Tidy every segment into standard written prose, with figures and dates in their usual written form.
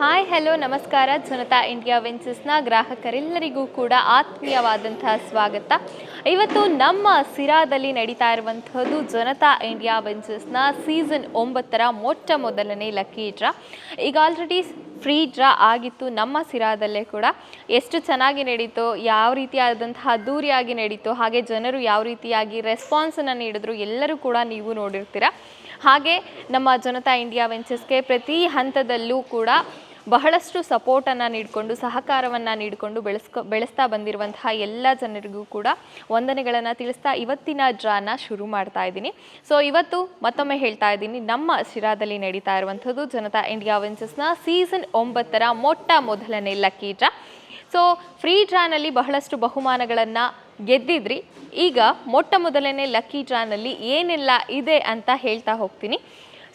Hi hello ನಮಸ್ಕಾರ. Janata India ವೆಂಚರ್ಸ್ನ ಗ್ರಾಹಕರೆಲ್ಲರಿಗೂ ಕೂಡ ಆತ್ಮೀಯವಾದಂತಹ ಸ್ವಾಗತ. ಇವತ್ತು ನಮ್ಮ ಸಿರಾದಲ್ಲಿ ನಡೀತಾ ಇರುವಂಥದ್ದು ಜನತಾ ಇಂಡಿಯಾ ವೆಂಚರ್ಸ್ನ ಸೀಸನ್ 9 ಮೊಟ್ಟ ಮೊದಲನೇ ಲಕ್ಕಿ ಡ್ರಾ. ಈಗ ಆಲ್ರೆಡಿ ಫ್ರೀ ಡ್ರಾ ಆಗಿತ್ತು ನಮ್ಮ ಸಿರಾದಲ್ಲೇ ಕೂಡ. ಎಷ್ಟು ಚೆನ್ನಾಗಿ ನಡೀತು, ಯಾವ ರೀತಿಯಾದಂತಹ ಅದ್ದೂರಿಯಾಗಿ ನಡೀತು, ಹಾಗೆ ಜನರು ಯಾವ ರೀತಿಯಾಗಿ ರೆಸ್ಪಾನ್ಸನ್ನು ನೀಡಿದ್ರು ಎಲ್ಲರೂ ಕೂಡ ನೀವು ನೋಡಿರ್ತೀರ. ಹಾಗೆ ನಮ್ಮ ಜನತಾ ಇಂಡಿಯಾ ವೆಂಚರ್ಸ್ಗೆ ಪ್ರತಿ ಹಂತದಲ್ಲೂ ಕೂಡ ಬಹಳಷ್ಟು ಸಪೋರ್ಟನ್ನು ನೀಡಿಕೊಂಡು ಸಹಕಾರವನ್ನು ನೀಡಿಕೊಂಡು ಬೆಳೆಸ್ತಾ ಬಂದಿರುವಂತಹ ಎಲ್ಲ ಜನರಿಗೂ ಕೂಡ ವಂದನೆಗಳನ್ನು ತಿಳಿಸ್ತಾ ಇವತ್ತಿನ ಡ್ರಾನ ಶುರು ಮಾಡ್ತಾ ಇದ್ದೀನಿ. ಸೊ ಇವತ್ತು ಮತ್ತೊಮ್ಮೆ ಹೇಳ್ತಾ ಇದ್ದೀನಿ, ನಮ್ಮ ಶಿರಾದಲ್ಲಿ ನಡೀತಾ ಇರುವಂಥದ್ದು ಜನತಾ ಇಂಡಿಯಾ ವೆಂಚರ್ಸ್ನ ಸೀಸನ್ 9 ಮೊಟ್ಟ ಮೊದಲನೇ ಲಕ್ಕಿ ಡ್ರಾ. ಸೊ ಫ್ರೀ ಡ್ರಾನಲ್ಲಿ ಬಹಳಷ್ಟು ಬಹುಮಾನಗಳನ್ನು ಗೆದ್ದಿದ್ರಿ. ಈಗ ಮೊಟ್ಟ ಮೊದಲನೇ ಲಕ್ಕಿ ಡ್ರಾನಲ್ಲಿ ಏನೆಲ್ಲ ಇದೆ ಅಂತ ಹೇಳ್ತಾ ಹೋಗ್ತೀನಿ.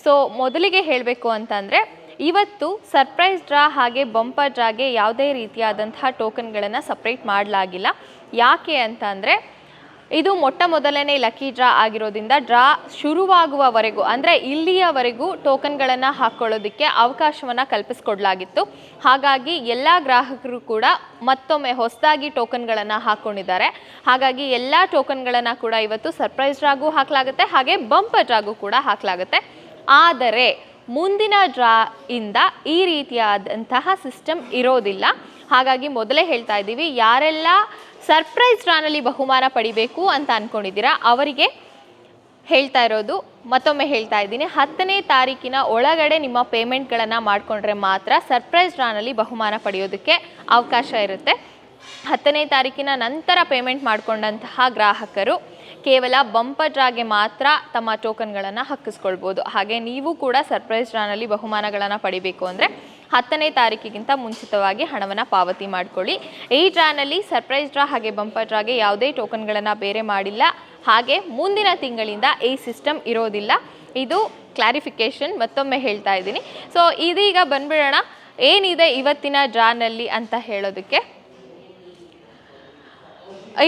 ಸೊ ಮೊದಲಿಗೆ ಹೇಳಬೇಕು ಅಂತಂದರೆ, ಇವತ್ತು ಸರ್ಪ್ರೈಸ್ ಡ್ರಾ ಹಾಗೆ ಬಂಪರ್ ಡ್ರಾಗೆ ಯಾವುದೇ ರೀತಿಯಾದಂತಹ ಟೋಕನ್ಗಳನ್ನು ಸಪ್ರೇಟ್ ಮಾಡಲಾಗಿಲ್ಲ. ಯಾಕೆ ಅಂತ ಅಂದರೆ, ಇದು ಮೊಟ್ಟ ಮೊದಲನೇ ಲಕ್ಕಿ ಡ್ರಾ ಆಗಿರೋದ್ರಿಂದ ಡ್ರಾ ಶುರುವಾಗುವವರೆಗೂ ಅಂದರೆ ಇಲ್ಲಿಯವರೆಗೂ ಟೋಕನ್ಗಳನ್ನು ಹಾಕ್ಕೊಳ್ಳೋದಕ್ಕೆ ಅವಕಾಶವನ್ನು ಕಲ್ಪಿಸ್ಕೊಡ್ಲಾಗಿತ್ತು. ಹಾಗಾಗಿ ಎಲ್ಲ ಗ್ರಾಹಕರು ಕೂಡ ಮತ್ತೊಮ್ಮೆ ಹೊಸದಾಗಿ ಟೋಕನ್ಗಳನ್ನು ಹಾಕ್ಕೊಂಡಿದ್ದಾರೆ. ಹಾಗಾಗಿ ಎಲ್ಲ ಟೋಕನ್ಗಳನ್ನು ಕೂಡ ಇವತ್ತು ಸರ್ಪ್ರೈಸ್ ಡ್ರಾಗೂ ಹಾಕಲಾಗುತ್ತೆ, ಹಾಗೆ ಬಂಪರ್ ಡ್ರಾಗೂ ಕೂಡ ಹಾಕಲಾಗುತ್ತೆ. ಆದರೆ ಮುಂದಿನ ಡ್ರಾ ಇಂದ ಈ ರೀತಿಯಾದಂತಹ ಸಿಸ್ಟಮ್ ಇರೋದಿಲ್ಲ. ಹಾಗಾಗಿ ಮೊದಲೇ ಹೇಳ್ತಾ ಇದ್ದೀವಿ, ಯಾರೆಲ್ಲ ಸರ್ಪ್ರೈಸ್ ಡ್ರಾನಲ್ಲಿ ಬಹುಮಾನ ಪಡಿಬೇಕು ಅಂತ ಅಂದ್ಕೊಂಡಿದ್ದೀರಾ ಅವರಿಗೆ ಹೇಳ್ತಾ ಇರೋದು, ಮತ್ತೊಮ್ಮೆ ಹೇಳ್ತಾ ಇದ್ದೀನಿ, 10ನೇ ತಾರೀಕಿನ ಒಳಗಡೆ ನಿಮ್ಮ ಪೇಮೆಂಟ್ಗಳನ್ನು ಮಾಡಿಕೊಂಡ್ರೆ ಮಾತ್ರ ಸರ್ಪ್ರೈಸ್ ಡ್ರಾನಲ್ಲಿ ಬಹುಮಾನ ಪಡೆಯೋದಕ್ಕೆ ಅವಕಾಶ ಇರುತ್ತೆ. 10ನೇ ತಾರೀಕಿನ ನಂತರ ಪೇಮೆಂಟ್ ಮಾಡಿಕೊಂಡಂತಹ ಗ್ರಾಹಕರು ಕೇವಲ ಬಂಪರ್ ಡ್ರಾಗೆ ಮಾತ್ರ ತಮ್ಮ ಟೋಕನ್ಗಳನ್ನು ಹಾಕಿಸ್ಕೊಳ್ಬೋದು. ಹಾಗೆ ನೀವು ಕೂಡ ಸರ್ಪ್ರೈಸ್ ಡ್ರಾನಲ್ಲಿ ಬಹುಮಾನಗಳನ್ನು ಪಡಿಬೇಕು ಅಂದರೆ 10ನೇ ತಾರೀಕಿಗಿಂತ ಮುಂಚಿತವಾಗಿ ಹಣವನ್ನು ಪಾವತಿ ಮಾಡಿಕೊಳ್ಳಿ. ಈ ಡ್ರಾನಲ್ಲಿ ಸರ್ಪ್ರೈಸ್ ಡ್ರಾ ಹಾಗೆ ಬಂಪರ್ ಡ್ರಾಗೆ ಯಾವುದೇ ಟೋಕನ್ಗಳನ್ನು ಬೇರೆ ಮಾಡಿಲ್ಲ. ಹಾಗೆ ಮುಂದಿನ ತಿಂಗಳಿಂದ ಈ ಸಿಸ್ಟಮ್ ಇರೋದಿಲ್ಲ. ಇದು ಕ್ಲಾರಿಫಿಕೇಷನ್ ಮತ್ತೊಮ್ಮೆ ಹೇಳ್ತಾ ಇದ್ದೀನಿ. ಸೊ ಇದೀಗ ಬಂದ್ಬಿಡೋಣ ಏನಿದೆ ಇವತ್ತಿನ ಡ್ರಾನಲ್ಲಿ ಅಂತ ಹೇಳೋದಕ್ಕೆ.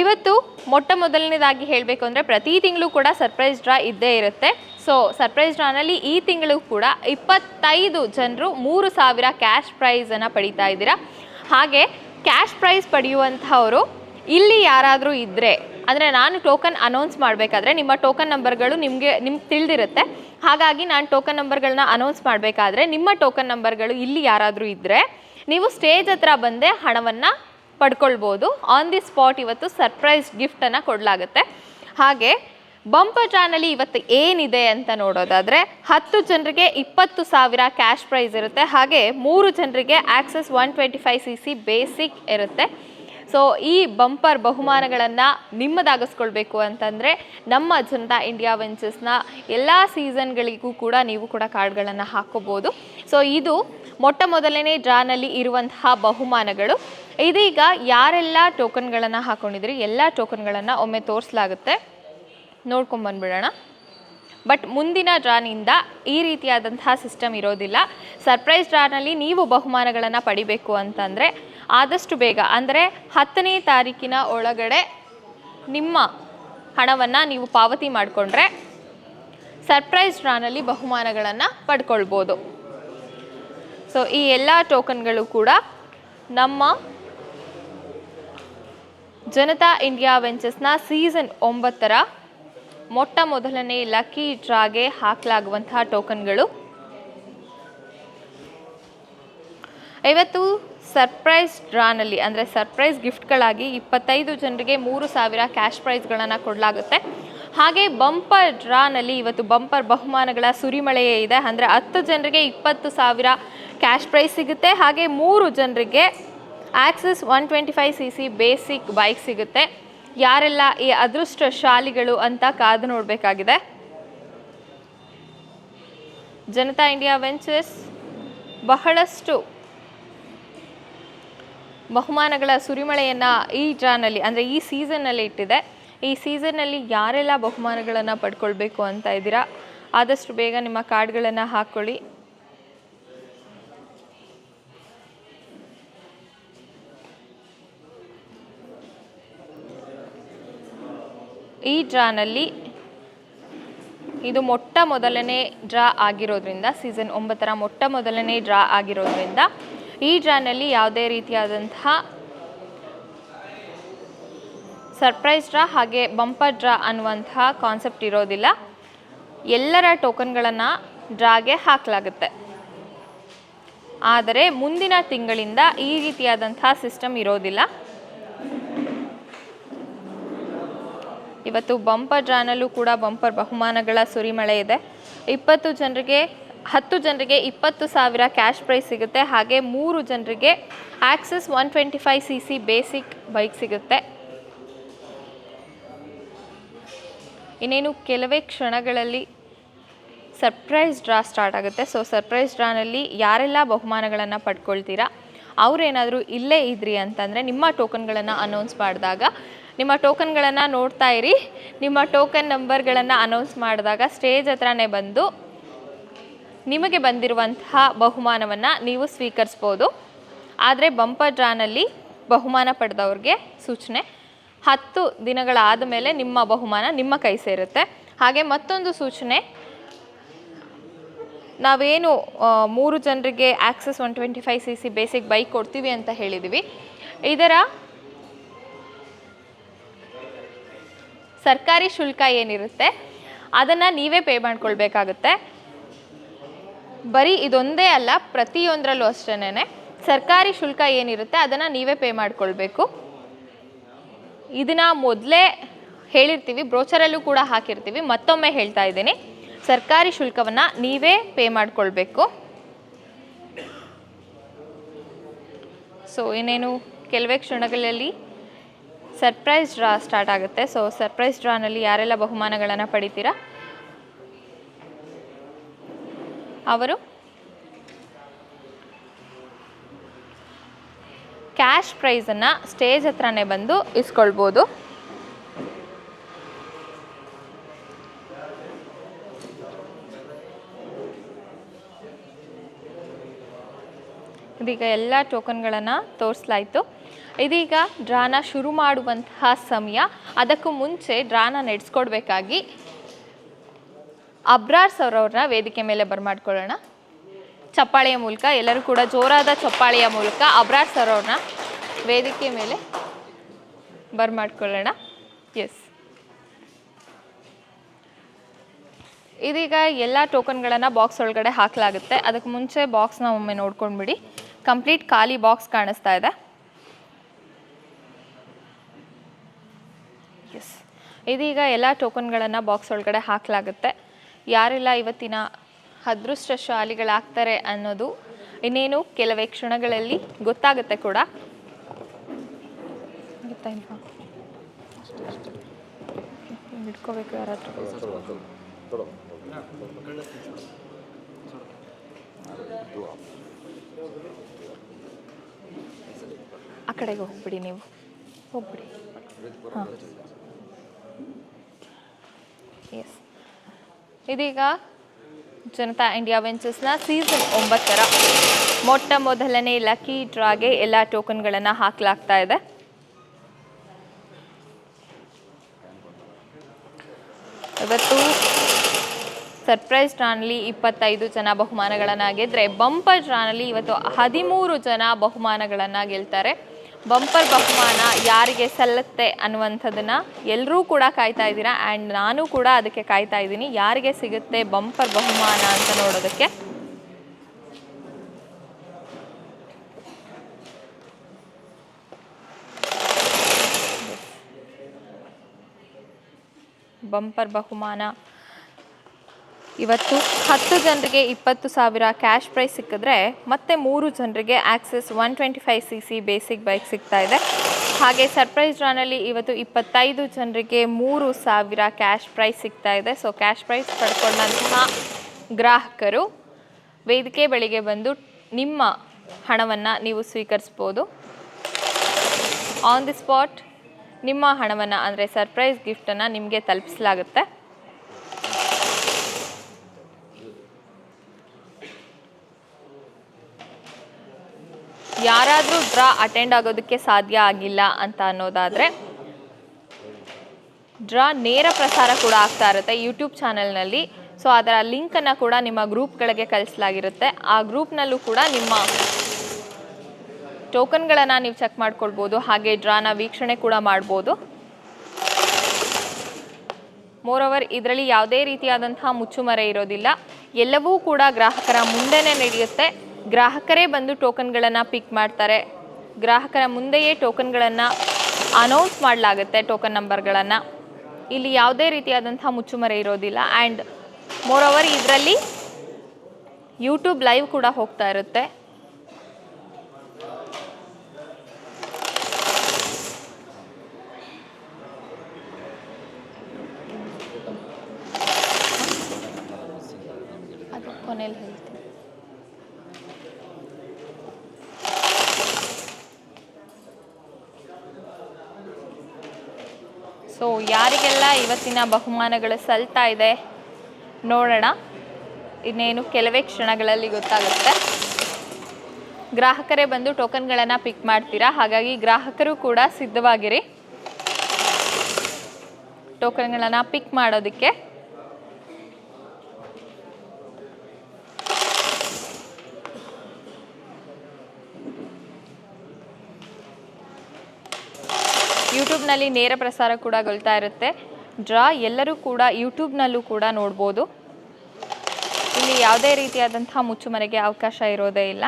ಇವತ್ತು ಮೊಟ್ಟ ಮೊದಲನೇದಾಗಿ ಹೇಳಬೇಕು ಅಂದರೆ, ಪ್ರತಿ ತಿಂಗಳು ಕೂಡ ಸರ್ಪ್ರೈಸ್ ಡ್ರಾ ಇದ್ದೇ ಇರುತ್ತೆ. ಸೊ ಸರ್ಪ್ರೈಸ್ ಡ್ರಾನಲ್ಲಿ ಈ ತಿಂಗಳು ಕೂಡ 25 ಜನರು 3,000 ಕ್ಯಾಶ್ ಪ್ರೈಸನ್ನು ಪಡೀತಾ ಇದ್ದೀರಾ. ಹಾಗೆ ಕ್ಯಾಶ್ ಪ್ರೈಸ್ ಪಡೆಯುವಂಥವರು ಇಲ್ಲಿ ಯಾರಾದರೂ ಇದ್ದರೆ, ಅಂದರೆ ನಾನು ಟೋಕನ್ ಅನೌನ್ಸ್ ಮಾಡಬೇಕಾದ್ರೆ ನಿಮ್ಮ ಟೋಕನ್ ನಂಬರ್ಗಳು ನಿಮಗೆ ತಿಳಿದಿರುತ್ತೆ. ಹಾಗಾಗಿ ನಾನು ಟೋಕನ್ ನಂಬರ್ಗಳನ್ನ ಅನೌನ್ಸ್ ಮಾಡಬೇಕಾದ್ರೆ ನಿಮ್ಮ ಟೋಕನ್ ನಂಬರ್ಗಳು ಇಲ್ಲಿ ಯಾರಾದರೂ ಇದ್ದರೆ ನೀವು ಸ್ಟೇಜ್ ಹತ್ರ ಬಂದೇ ಹಣವನ್ನು ಪಡ್ಕೊಳ್ಬೋದು. ಆನ್ ದಿ ಸ್ಪಾಟ್ ಇವತ್ತು ಸರ್ಪ್ರೈಸ್ ಗಿಫ್ಟನ್ನು ಕೊಡಲಾಗುತ್ತೆ. ಹಾಗೆ ಬಂಪರ್ ಡ್ರಾನಲ್ಲಿ ಇವತ್ತು ಏನಿದೆ ಅಂತ ನೋಡೋದಾದರೆ, 10 ಜನರಿಗೆ 20,000 ಕ್ಯಾಶ್ ಪ್ರೈಸ್ ಇರುತ್ತೆ. ಹಾಗೆ 3 ಜನರಿಗೆ ಆಕ್ಸೆಸ್ 125cc ಬೇಸಿಕ್ ಇರುತ್ತೆ. ಸೊ ಈ ಬಂಪರ್ ಬಹುಮಾನಗಳನ್ನು ನಿಮ್ಮದಾಗಿಸ್ಕೊಳ್ಬೇಕು ಅಂತಂದರೆ ನಮ್ಮ ಜನತಾ ಇಂಡಿಯಾ ವೆಂಚರ್ಸ್ನ ಎಲ್ಲ ಸೀಸನ್ಗಳಿಗೂ ಕೂಡ ನೀವು ಕೂಡ ಕಾರ್ಡ್ಗಳನ್ನು ಹಾಕೋಬೋದು. ಸೊ ಇದು ಮೊಟ್ಟ ಮೊದಲನೇ ಡ್ರಾನಲ್ಲಿ ಇರುವಂತಹ ಬಹುಮಾನಗಳು. ಇದೀಗ ಯಾರೆಲ್ಲ ಟೋಕನ್ಗಳನ್ನು ಹಾಕ್ಕೊಂಡಿದ್ರಿ ಎಲ್ಲ ಟೋಕನ್ಗಳನ್ನು ಒಮ್ಮೆ ತೋರಿಸಲಾಗುತ್ತೆ, ನೋಡ್ಕೊಂಬಂದ್ಬಿಡೋಣ. ಬಟ್ ಮುಂದಿನ ಡ್ರಾನಿಂದ ಈ ರೀತಿಯಾದಂತಹ ಸಿಸ್ಟಮ್ ಇರೋದಿಲ್ಲ. ಸರ್ಪ್ರೈಸ್ ಡ್ರಾನಲ್ಲಿ ನೀವು ಬಹುಮಾನಗಳನ್ನು ಪಡಿಬೇಕು ಅಂತಂದರೆ ಆದಷ್ಟು ಬೇಗ ಅಂದರೆ 10ನೇ ತಾರೀಕಿನ ಒಳಗಡೆ ನಿಮ್ಮ ಹಣವನ್ನು ನೀವು ಪಾವತಿ ಮಾಡಿಕೊಂಡ್ರೆ ಸರ್ಪ್ರೈಸ್ ಡ್ರಾನಲ್ಲಿ ಬಹುಮಾನಗಳನ್ನು ಪಡ್ಕೊಳ್ಬೋದು. ಸೊ ಈ ಎಲ್ಲ ಟೋಕನ್ಗಳು ಕೂಡ ನಮ್ಮ ಜನತಾ ಇಂಡಿಯಾ ವೆಂಚರ್ಸ್ನ ಸೀಸನ್ 9 ಮೊಟ್ಟ ಮೊದಲನೇ ಲಕ್ಕಿ ಡ್ರಾಗೆ ಹಾಕಲಾಗುವಂತಹ ಟೋಕನ್ಗಳು. ಇವತ್ತು ಸರ್ಪ್ರೈಸ್ ಡ್ರಾನಲ್ಲಿ ಅಂದರೆ ಸರ್ಪ್ರೈಸ್ ಗಿಫ್ಟ್ಗಳಾಗಿ 25 ಜನರಿಗೆ 3,000 ಕ್ಯಾಶ್ ಪ್ರೈಸ್ಗಳನ್ನು ಕೊಡಲಾಗುತ್ತೆ. ಹಾಗೆ ಬಂಪರ್ ಡ್ರಾನಲ್ಲಿ ಇವತ್ತು ಬಂಪರ್ ಬಹುಮಾನಗಳ ಸುರಿಮಳೆಯೇ ಇದೆ. ಅಂದರೆ 10 ಜನರಿಗೆ 20,000 ಕ್ಯಾಶ್ ಪ್ರೈಸ್ ಸಿಗುತ್ತೆ. ಹಾಗೆ 3 ಜನರಿಗೆ ಆಕ್ಸೆಸ್ 125cc ಬೇಸಿಕ್ ಬೈಕ್ ಸಿಗುತ್ತೆ. ಯಾರೆಲ್ಲ ಈ ಅದೃಷ್ಟಶಾಲಿಗಳು ಅಂತ ಕಾದು ನೋಡಬೇಕಾಗಿದೆ. ಜನತಾ ಇಂಡಿಯಾ ವೆಂಚರ್ಸ್ ಬಹಳಷ್ಟು ಬಹುಮಾನಗಳ ಸುರಿಮಳೆಯನ್ನು ಈ ಡ್ರಾನಲ್ಲಿ ಅಂದರೆ ಈ ಸೀಸನ್ನಲ್ಲಿ ಇಟ್ಟಿದೆ. ಈ ಸೀಸನ್ನಲ್ಲಿ ಯಾರೆಲ್ಲ ಬಹುಮಾನಗಳನ್ನು ಪಡ್ಕೊಳ್ಬೇಕು ಅಂತ ಇದ್ದೀರಾ ಆದಷ್ಟು ಬೇಗ ನಿಮ್ಮ ಕಾರ್ಡ್ಗಳನ್ನು ಹಾಕ್ಕೊಳ್ಳಿ. ಈ ಡ್ರಾನಲ್ಲಿ ಇದು ಮೊಟ್ಟ ಮೊದಲನೇ ಡ್ರಾ ಆಗಿರೋದ್ರಿಂದ, ಸೀಸನ್ 9ರ ಮೊಟ್ಟ ಮೊದಲನೇ ಡ್ರಾ ಆಗಿರೋದ್ರಿಂದ ಈ ಡ್ರಾನಲ್ಲಿ ಯಾವುದೇ ರೀತಿಯಾದಂತಹ ಸರ್ಪ್ರೈಸ್ ಡ್ರಾ ಹಾಗೆ ಬಂಪರ್ ಡ್ರಾ ಅನ್ನುವಂತಹ ಕಾನ್ಸೆಪ್ಟ್ ಇರೋದಿಲ್ಲ. ಎಲ್ಲರ ಟೋಕನ್ಗಳನ್ನು ಡ್ರಾಗೆ ಹಾಕಲಾಗುತ್ತೆ. ಆದರೆ ಮುಂದಿನ ತಿಂಗಳಿಂದ ಈ ರೀತಿಯಾದಂತಹ ಸಿಸ್ಟಮ್ ಇರೋದಿಲ್ಲ. ಇವತ್ತು ಬಂಪರ್ ಡ್ರಾನಲ್ಲೂ ಕೂಡ ಬಂಪರ್ ಬಹುಮಾನಗಳ ಸುರಿಮಳೆ ಇದೆ. 10 ಜನರಿಗೆ 20,000 ಕ್ಯಾಶ್ ಪ್ರೈಸ್ ಸಿಗುತ್ತೆ. ಹಾಗೆ 3 ಜನರಿಗೆ ಆಕ್ಸಸ್ 125cc ಬೇಸಿಕ್ ಬೈಕ್ ಸಿಗುತ್ತೆ. ಇನ್ನೇನು ಕೆಲವೇ ಕ್ಷಣಗಳಲ್ಲಿ ಸರ್ಪ್ರೈಸ್ ಡ್ರಾ ಸ್ಟಾರ್ಟ್ ಆಗುತ್ತೆ. ಸೊ ಸರ್ಪ್ರೈಸ್ ಡ್ರಾನಲ್ಲಿ ಯಾರೆಲ್ಲ ಬಹುಮಾನಗಳನ್ನು ಪಡ್ಕೊಳ್ತೀರಾ, ಅವರೇನಾದರೂ ಇಲ್ಲೇ ಇದ್ರಿ ಅಂತಂದರೆ ನಿಮ್ಮ ಟೋಕನ್ಗಳನ್ನು ಅನೌನ್ಸ್ ಮಾಡಿದಾಗ ನಿಮ್ಮ ಟೋಕನ್ಗಳನ್ನು ನೋಡ್ತಾ ಇರಿ. ನಿಮ್ಮ ಟೋಕನ್ ನಂಬರ್ಗಳನ್ನು ಅನೌನ್ಸ್ ಮಾಡಿದಾಗ ಸ್ಟೇಜ್ ಹತ್ರನೇ ಬಂದು ನಿಮಗೆ ಬಂದಿರುವಂತಹ ಬಹುಮಾನವನ್ನು ನೀವು ಸ್ವೀಕರಿಸ್ಬೋದು. ಆದರೆ ಬಂಪರ್ ಡ್ರಾನಲ್ಲಿ ಬಹುಮಾನ ಪಡೆದವ್ರಿಗೆ ಸೂಚನೆ, 10 ದಿನಗಳಾದ ಮೇಲೆ ನಿಮ್ಮ ಬಹುಮಾನ ನಿಮ್ಮ ಕೈ ಸೇರುತ್ತೆ. ಹಾಗೆ ಮತ್ತೊಂದು ಸೂಚನೆ, ನಾವೇನು 3 ಜನರಿಗೆ ಆಕ್ಸಸ್ 125cc ಬೇಸಿಕ್ ಬೈಕ್ ಕೊಡ್ತೀವಿ ಅಂತ ಹೇಳಿದ್ದೀವಿ, ಇದರ ಸರ್ಕಾರಿ ಶುಲ್ಕ ಏನಿರುತ್ತೆ ಅದನ್ನು ನೀವೇ ಪೇ ಮಾಡ್ಕೊಳ್ಬೇಕಾಗುತ್ತೆ. ಬರೀ ಇದೊಂದೇ ಅಲ್ಲ, ಪ್ರತಿಯೊಂದರಲ್ಲೂ ಅಷ್ಟೇನೆ ಸರ್ಕಾರಿ ಶುಲ್ಕ ಏನಿರುತ್ತೆ ಅದನ್ನು ನೀವೇ ಪೇ ಮಾಡ್ಕೊಳ್ಬೇಕು. ಇದನ್ನು ಮೊದಲೇ ಹೇಳಿರ್ತೀವಿ, ಬ್ರೋಚರಲ್ಲೂ ಕೂಡ ಹಾಕಿರ್ತೀವಿ. ಮತ್ತೊಮ್ಮೆ ಹೇಳ್ತಾ ಇದ್ದೀನಿ, ಸರ್ಕಾರಿ ಶುಲ್ಕವನ್ನು ನೀವೇ ಪೇ ಮಾಡಿಕೊಳ್ಬೇಕು. ಸೊ ಇನ್ನೇನು ಕೆಲವೇ ಕ್ಷಣಗಳಲ್ಲಿ ಸರ್ಪ್ರೈಸ್ ಡ್ರಾ ಸ್ಟಾರ್ಟ್ ಆಗುತ್ತೆ. ಸೊ ಸರ್ಪ್ರೈಸ್ ಡ್ರಾನಲ್ಲಿ ಯಾರೆಲ್ಲ ಬಹುಮಾನಗಳನ್ನು ಪಡಿತೀರಾ ಅವರು ಕ್ಯಾಶ್ ಪ್ರೈಸನ್ನು ಸ್ಟೇಜ್ ಹತ್ರನೇ ಬಂದು ಇಸ್ಕೊಳ್ಬೋದು. ಇದೀಗ ಎಲ್ಲ ಟೋಕನ್ಗಳನ್ನು ತೋರಿಸಲಾಯಿತು. ಇದೀಗ ಡ್ರಾನ ಶುರು ಮಾಡುವಂತಹ ಸಮಯ. ಅದಕ್ಕೂ ಮುಂಚೆ ಡ್ರಾನ ನಡೆಸ್ಕೊಡ್ಬೇಕಾಗಿ ಅಬ್ರಾರ್ ಸರ್ ಅವ್ರನ್ನ ವೇದಿಕೆ ಮೇಲೆ ಬರ್ಮಾಡ್ಕೊಳ್ಳೋಣ. ಚಪ್ಪಾಳೆಯ ಮೂಲಕ, ಎಲ್ಲರೂ ಕೂಡ ಜೋರಾದ ಚಪ್ಪಾಳೆಯ ಮೂಲಕ ಅಬ್ರಾರ್ ಸರ್ ಅವ್ರನ್ನ ವೇದಿಕೆ ಮೇಲೆ ಬರ್ಮಾಡ್ಕೊಳ್ಳೋಣ. ಎಸ್, ಇದೀಗ ಎಲ್ಲ ಟೋಕನ್ಗಳನ್ನು ಬಾಕ್ಸ್ ಒಳಗಡೆ ಹಾಕಲಾಗುತ್ತೆ. ಅದಕ್ಕೆ ಮುಂಚೆ ಬಾಕ್ಸ್ನ ಒಮ್ಮೆ ನೋಡ್ಕೊಂಡ್ಬಿಡಿ. ಕಂಪ್ಲೀಟ್ ಖಾಲಿ ಬಾಕ್ಸ್ ಕಾಣಿಸ್ತಾ ಇದೆ. ಎಸ್, ಇದೀಗ ಎಲ್ಲ ಟೋಕನ್ಗಳನ್ನು ಬಾಕ್ಸ್ ಒಳಗಡೆ ಹಾಕಲಾಗುತ್ತೆ. ಯಾರೆಲ್ಲ ಇವತ್ತಿನ ಅದೃಷ್ಟಶಾಲಿಗಳಾಗ್ತಾರೆ ಅನ್ನೋದು ಇನ್ನೇನು ಕೆಲವೇ ಕ್ಷಣಗಳಲ್ಲಿ ಗೊತ್ತಾಗುತ್ತೆ ಕೂಡ. ಗೊತ್ತಾಯಿಲ್ವಾ? ಹಿಡ್ಕೋಬೇಕು ಯಾರಾದರೂ. ಆ ಕಡೆಗೆ ಹೋಗ್ಬಿಡಿ, ನೀವು ಹೋಗ್ಬಿಡಿ. ಹಾಂ, ಎಸ್, ಇದೀಗ ಜನತಾ ಇಂಡಿಯಾ ವೆಂಚರ್ಸ್ನ ಸೀಸನ್ 9ರ ಮೊಟ್ಟ ಮೊದಲನೇ ಲಕ್ಕಿ ಡ್ರಾಗೆ ಎಲ್ಲ ಟೋಕನ್ಗಳನ್ನು ಹಾಕಲಾಗ್ತಾ ಇದೆ. ಇವತ್ತು ಸರ್ಪ್ರೈಸ್ ಡ್ರಾನಲ್ಲಿ 25 ಜನ ಬಹುಮಾನಗಳನ್ನು ಗೆದ್ದರೆ, ಬಂಪರ್ ಡ್ರಾನಲ್ಲಿ ಇವತ್ತು 13 ಜನ ಬಹುಮಾನಗಳನ್ನು ಗೆಲ್ತಾರೆ. ಬಂಪರ್ ಬಹುಮಾನ ಯಾರಿಗೆ ಸಲ್ಲುತ್ತೆ ಅನ್ನುವಂಥದ್ದನ್ನು ಎಲ್ಲರೂ ಕೂಡ ಕಾಯ್ತಾ ಇದ್ದೀರಾ. ಆ್ಯಂಡ್ ನಾನು ಕೂಡ ಅದಕ್ಕೆ ಕಾಯ್ತಾ ಇದ್ದೀನಿ, ಯಾರಿಗೆ ಸಿಗುತ್ತೆ ಬಂಪರ್ ಬಹುಮಾನ ಅಂತ ನೋಡೋದಕ್ಕೆ. ಬಂಪರ್ ಬಹುಮಾನ ಇವತ್ತು 10 ಜನರಿಗೆ 20,000 ಕ್ಯಾಶ್ ಪ್ರೈಸ್ ಸಿಕ್ಕಿದ್ರೆ, ಮತ್ತೆ 3 ಜನರಿಗೆ ಆಕ್ಸಸ್ 125cc ಬೇಸಿಕ್ ಬೈಕ್ ಸಿಗ್ತಾ ಇದೆ. ಹಾಗೆ ಸರ್ಪ್ರೈಸ್ ಡ್ರಾನಲ್ಲಿ ಇವತ್ತು 25 ಜನರಿಗೆ 3,000 ಕ್ಯಾಶ್ ಪ್ರೈಸ್ ಸಿಗ್ತಾ ಇದೆ. ಸೊ ಕ್ಯಾಶ್ ಪ್ರೈಸ್ ಪಡ್ಕೊಂಡಂತಹ ಗ್ರಾಹಕರು ವೇದಿಕೆ ಬಳಿಗೆ ಬಂದು ನಿಮ್ಮ ಹಣವನ್ನು ನೀವು ಸ್ವೀಕರಿಸ್ಬೋದು. ಆನ್ ದಿ ಸ್ಪಾಟ್ ನಿಮ್ಮ ಹಣವನ್ನು, ಅಂದರೆ ಸರ್ಪ್ರೈಸ್ ಗಿಫ್ಟನ್ನು ನಿಮಗೆ ತಲುಪಿಸಲಾಗುತ್ತೆ. ಯಾರಾದರೂ ಡ್ರಾ ಅಟೆಂಡ್ ಆಗೋದಕ್ಕೆ ಸಾಧ್ಯ ಆಗಿಲ್ಲ ಅಂತ ಅನ್ನೋದಾದರೆ, ಡ್ರಾ ನೇರ ಪ್ರಸಾರ ಕೂಡ ಆಗ್ತಾ ಇರುತ್ತೆ ಯೂಟ್ಯೂಬ್ ಚಾನಲ್ನಲ್ಲಿ. ಸೊ ಅದರ ಲಿಂಕನ್ನು ಕೂಡ ನಿಮ್ಮ ಗ್ರೂಪ್ಗಳಿಗೆ ಕಳಿಸಲಾಗಿರುತ್ತೆ. ಆ ಗ್ರೂಪ್ನಲ್ಲೂ ಕೂಡ ನಿಮ್ಮ ಟೋಕನ್ಗಳನ್ನು ನೀವು ಚೆಕ್ ಮಾಡ್ಕೊಳ್ಬೋದು, ಹಾಗೆ ಡ್ರಾನ ವೀಕ್ಷಣೆ ಕೂಡ ಮಾಡ್ಬೋದು. ಮೋರೋವರ್ ಇದರಲ್ಲಿ ಯಾವುದೇ ರೀತಿಯಾದಂತಹ ಮುಚ್ಚುಮರೆ ಇರೋದಿಲ್ಲ, ಎಲ್ಲವೂ ಕೂಡ ಗ್ರಾಹಕರ ಮುಂದೆನೇ ನಡೆಯುತ್ತೆ. ಗ್ರಾಹಕರೇ ಬಂದು ಟೋಕನ್ಗಳನ್ನು ಪಿಕ್ ಮಾಡ್ತಾರೆ, ಗ್ರಾಹಕರ ಮುಂದೆಯೇ ಟೋಕನ್ಗಳನ್ನು ಅನೌನ್ಸ್ ಮಾಡಲಾಗುತ್ತೆ, ಟೋಕನ್ ನಂಬರ್ಗಳನ್ನು. ಇಲ್ಲಿ ಯಾವುದೇ ರೀತಿಯಾದಂಥ ಮುಚ್ಚುಮರೆ ಇರೋದಿಲ್ಲ. ಆ್ಯಂಡ್ ಮೋರೋವರ್ ಇದರಲ್ಲಿ ಯೂಟ್ಯೂಬ್ ಲೈವ್ ಕೂಡ ಹೋಗ್ತಾ ಇರುತ್ತೆ. ಅದು ಕೊನೆಯಲ್ಲಿ ಹೇಳ್ತೀನಿ. ಸೊ ಯಾರಿಗೆಲ್ಲ ಇವತ್ತಿನ ಬಹುಮಾನಗಳು ಸಲ್ತಾ ಇದೆ ನೋಡೋಣ, ಇನ್ನೇನು ಕೆಲವೇ ಕ್ಷಣಗಳಲ್ಲಿ ಗೊತ್ತಾಗುತ್ತೆ. ಗ್ರಾಹಕರೇ ಬಂದು ಟೋಕನ್ಗಳನ್ನು ಪಿಕ್ ಮಾಡ್ತೀರಾ, ಹಾಗಾಗಿ ಗ್ರಾಹಕರು ಕೂಡ ಸಿದ್ಧವಾಗಿರಿ ಟೋಕನ್ಗಳನ್ನು ಪಿಕ್ ಮಾಡೋದಕ್ಕೆ. ಯೂಟ್ಯೂಬ್ನಲ್ಲಿ ನೇರ ಪ್ರಸಾರ ಕೂಡ ಗೊಳ್ತಾ ಇರುತ್ತೆ. ಡ್ರಾ ಎಲ್ಲರೂ ಕೂಡ ಯೂಟ್ಯೂಬ್ನಲ್ಲೂ ಕೂಡ ನೋಡ್ಬೋದು. ಇಲ್ಲಿ ಯಾವುದೇ ರೀತಿಯಾದಂಥ ಮುಚ್ಚುಮರೆಗೆ ಅವಕಾಶ ಇರೋದೇ ಇಲ್ಲ.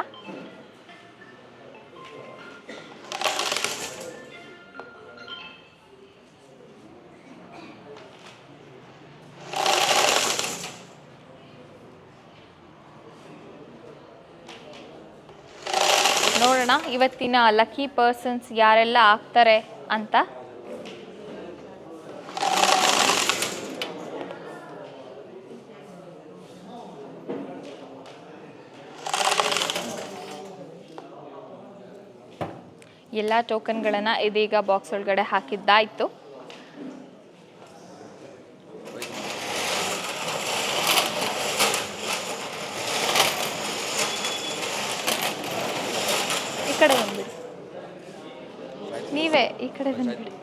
ನೋಡೋಣ ಇವತ್ತಿನ ಲಕ್ಕಿ ಪರ್ಸನ್ಸ್ ಯಾರೆಲ್ಲ ಆಗ್ತಾರೆ ಅಂತ. ಎಲ್ಲ ಟೋಕನ್ಗಳನ್ನು ಇದೀಗ ಬಾಕ್ಸ್ ಒಳಗಡೆ ಹಾಕಿದ್ದಾಯಿತು. ಈ ಕಡೆ ಬಂದ್ಬಿಡಿ, ನೀವೇ ಈ ಕಡೆ ಬಂದ್ಬಿಡಿ.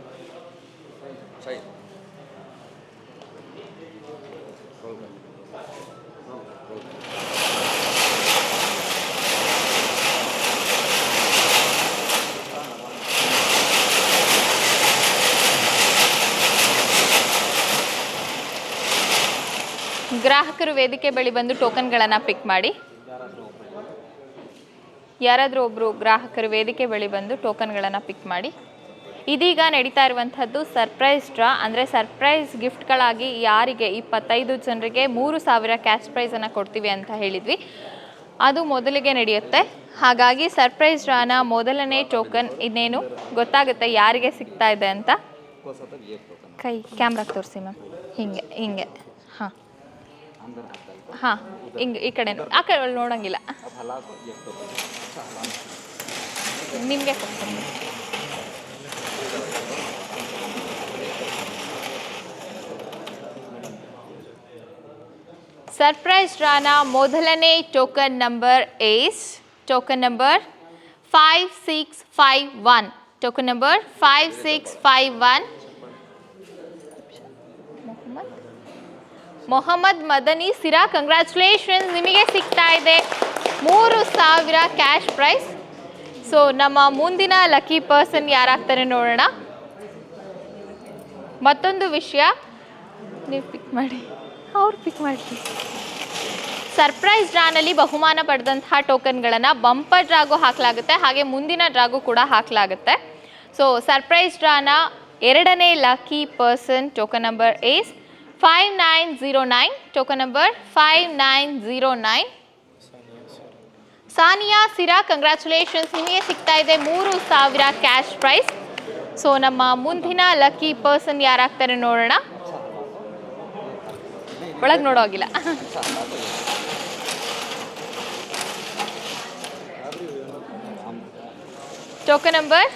ಗ್ರಾಹಕರು ವೇದಿಕೆ ಬಳಿ ಬಂದು ಟೋಕನ್ಗಳನ್ನು ಪಿಕ್ ಮಾಡಿ. ಯಾರಾದರೂ ಒಬ್ಬರು ಗ್ರಾಹಕರು ವೇದಿಕೆ ಬಳಿ ಬಂದು ಟೋಕನ್ಗಳನ್ನು ಪಿಕ್ ಮಾಡಿ. ಇದೀಗ ನಡೀತಾ ಇರುವಂಥದ್ದು ಸರ್ಪ್ರೈಸ್ ಡ್ರಾ, ಅಂದರೆ ಸರ್ಪ್ರೈಸ್ ಗಿಫ್ಟ್ಗಳಾಗಿ ಯಾರಿಗೆ 25 ಜನರಿಗೆ 3000 ಕ್ಯಾಶ್ ಪ್ರೈಸನ್ನು ಕೊಡ್ತೀವಿ ಅಂತ ಹೇಳಿದ್ವಿ, ಅದು ಮೊದಲಿಗೆ ನಡೆಯುತ್ತೆ. ಹಾಗಾಗಿ ಸರ್ಪ್ರೈಸ್ ಡ್ರಾನ ಮೊದಲನೇ ಟೋಕನ್ ಇನ್ನೇನು ಗೊತ್ತಾಗುತ್ತೆ ಯಾರಿಗೆ ಸಿಗ್ತಾ ಇದೆ ಅಂತ. ಕೈ ಕ್ಯಾಮ್ರಾಗೆ ತೋರಿಸಿ ಮ್ಯಾಮ್, ಹಿಂಗೆ ಹಿಂಗೆ, ಹಾಂ ಹಾಂ, ಹಿಂಗೆ ಈ ಕಡೆ ಆ ಕಡೆ ನೋಡೋಂಗಿಲ್ಲ, ನಿಮಗೆ ಕೊಡ್ತೀನಿ. ಸರ್ಪ್ರೈಸ್ ಡ್ರಾನ ಮೊದಲನೇ token number is token number 5651. Token number 5651 Mohammad Madani Sira. Congratulations, ನಿಮಗೆ ಸಿಗ್ತಾ ಇದೆ 3000 ಕ್ಯಾಶ್ ಪ್ರೈಸ್. ಸೊ ನಮ್ಮ ಮುಂದಿನ ಲಕ್ಕಿ ಪರ್ಸನ್ ಯಾರಾಗ್ತಾರೆ ನೋಡೋಣ. ಮತ್ತೊಂದು ವಿಷಯ, ನೀವು ಪಿಕ್ ಮಾಡಿ, ಅವ್ರು ಪಿಕ್ ಮಾಡಿ. ಸರ್ಪ್ರೈಸ್ ಡ್ರಾನಲ್ಲಿ ಬಹುಮಾನ ಪಡೆದಂತಹ ಟೋಕನ್ಗಳನ್ನು ಬಂಪರ್ ಡ್ರಾಗೂ ಹಾಕಲಾಗುತ್ತೆ, ಹಾಗೆ ಮುಂದಿನ ಡ್ರಾಗೂ ಕೂಡ ಹಾಕಲಾಗುತ್ತೆ. ಸೊ ಸರ್ಪ್ರೈಸ್ ಡ್ರಾನ ಎರಡನೇ ಲಕ್ಕಿ ಪರ್ಸನ್ ಟೋಕನ್ ನಂಬರ್ ಏಸ್ 5909. Token number 5909 Saniya Sira. Congratulations, ನಿಮಗೆ ಸಿಗ್ತಾ ಇದೆ 3000 ಕ್ಯಾಶ್ ಪ್ರೈಸ್. ಸೊ ನಮ್ಮ ಮುಂದಿನ ಲಕ್ಕಿ ಪರ್ಸನ್ ಯಾರಾಗ್ತಾರೆ ನೋಡೋಣ. ಒಳಗೆ ನೋಡೋಗಿಲ್ಲ. Token number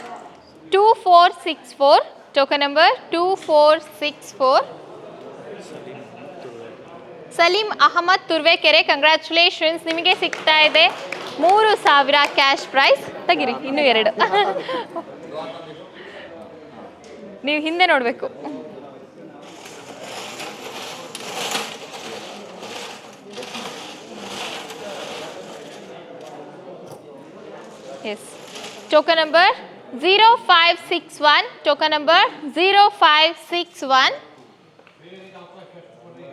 2464. Token number 2464 Salim Ahmed Turuvekere. Congratulations, ನಿಮಗೆ ಸಿಗ್ತಾ ಇದೆ 3000 ಕ್ಯಾಶ್ ಪ್ರೈಸ್. ತೆಗಿರಿ, ಇನ್ನೂ 2. ನೀವು ಹಿಂದೆ ನೋಡಬೇಕು. Yes. Token number 0561. Token number 0561.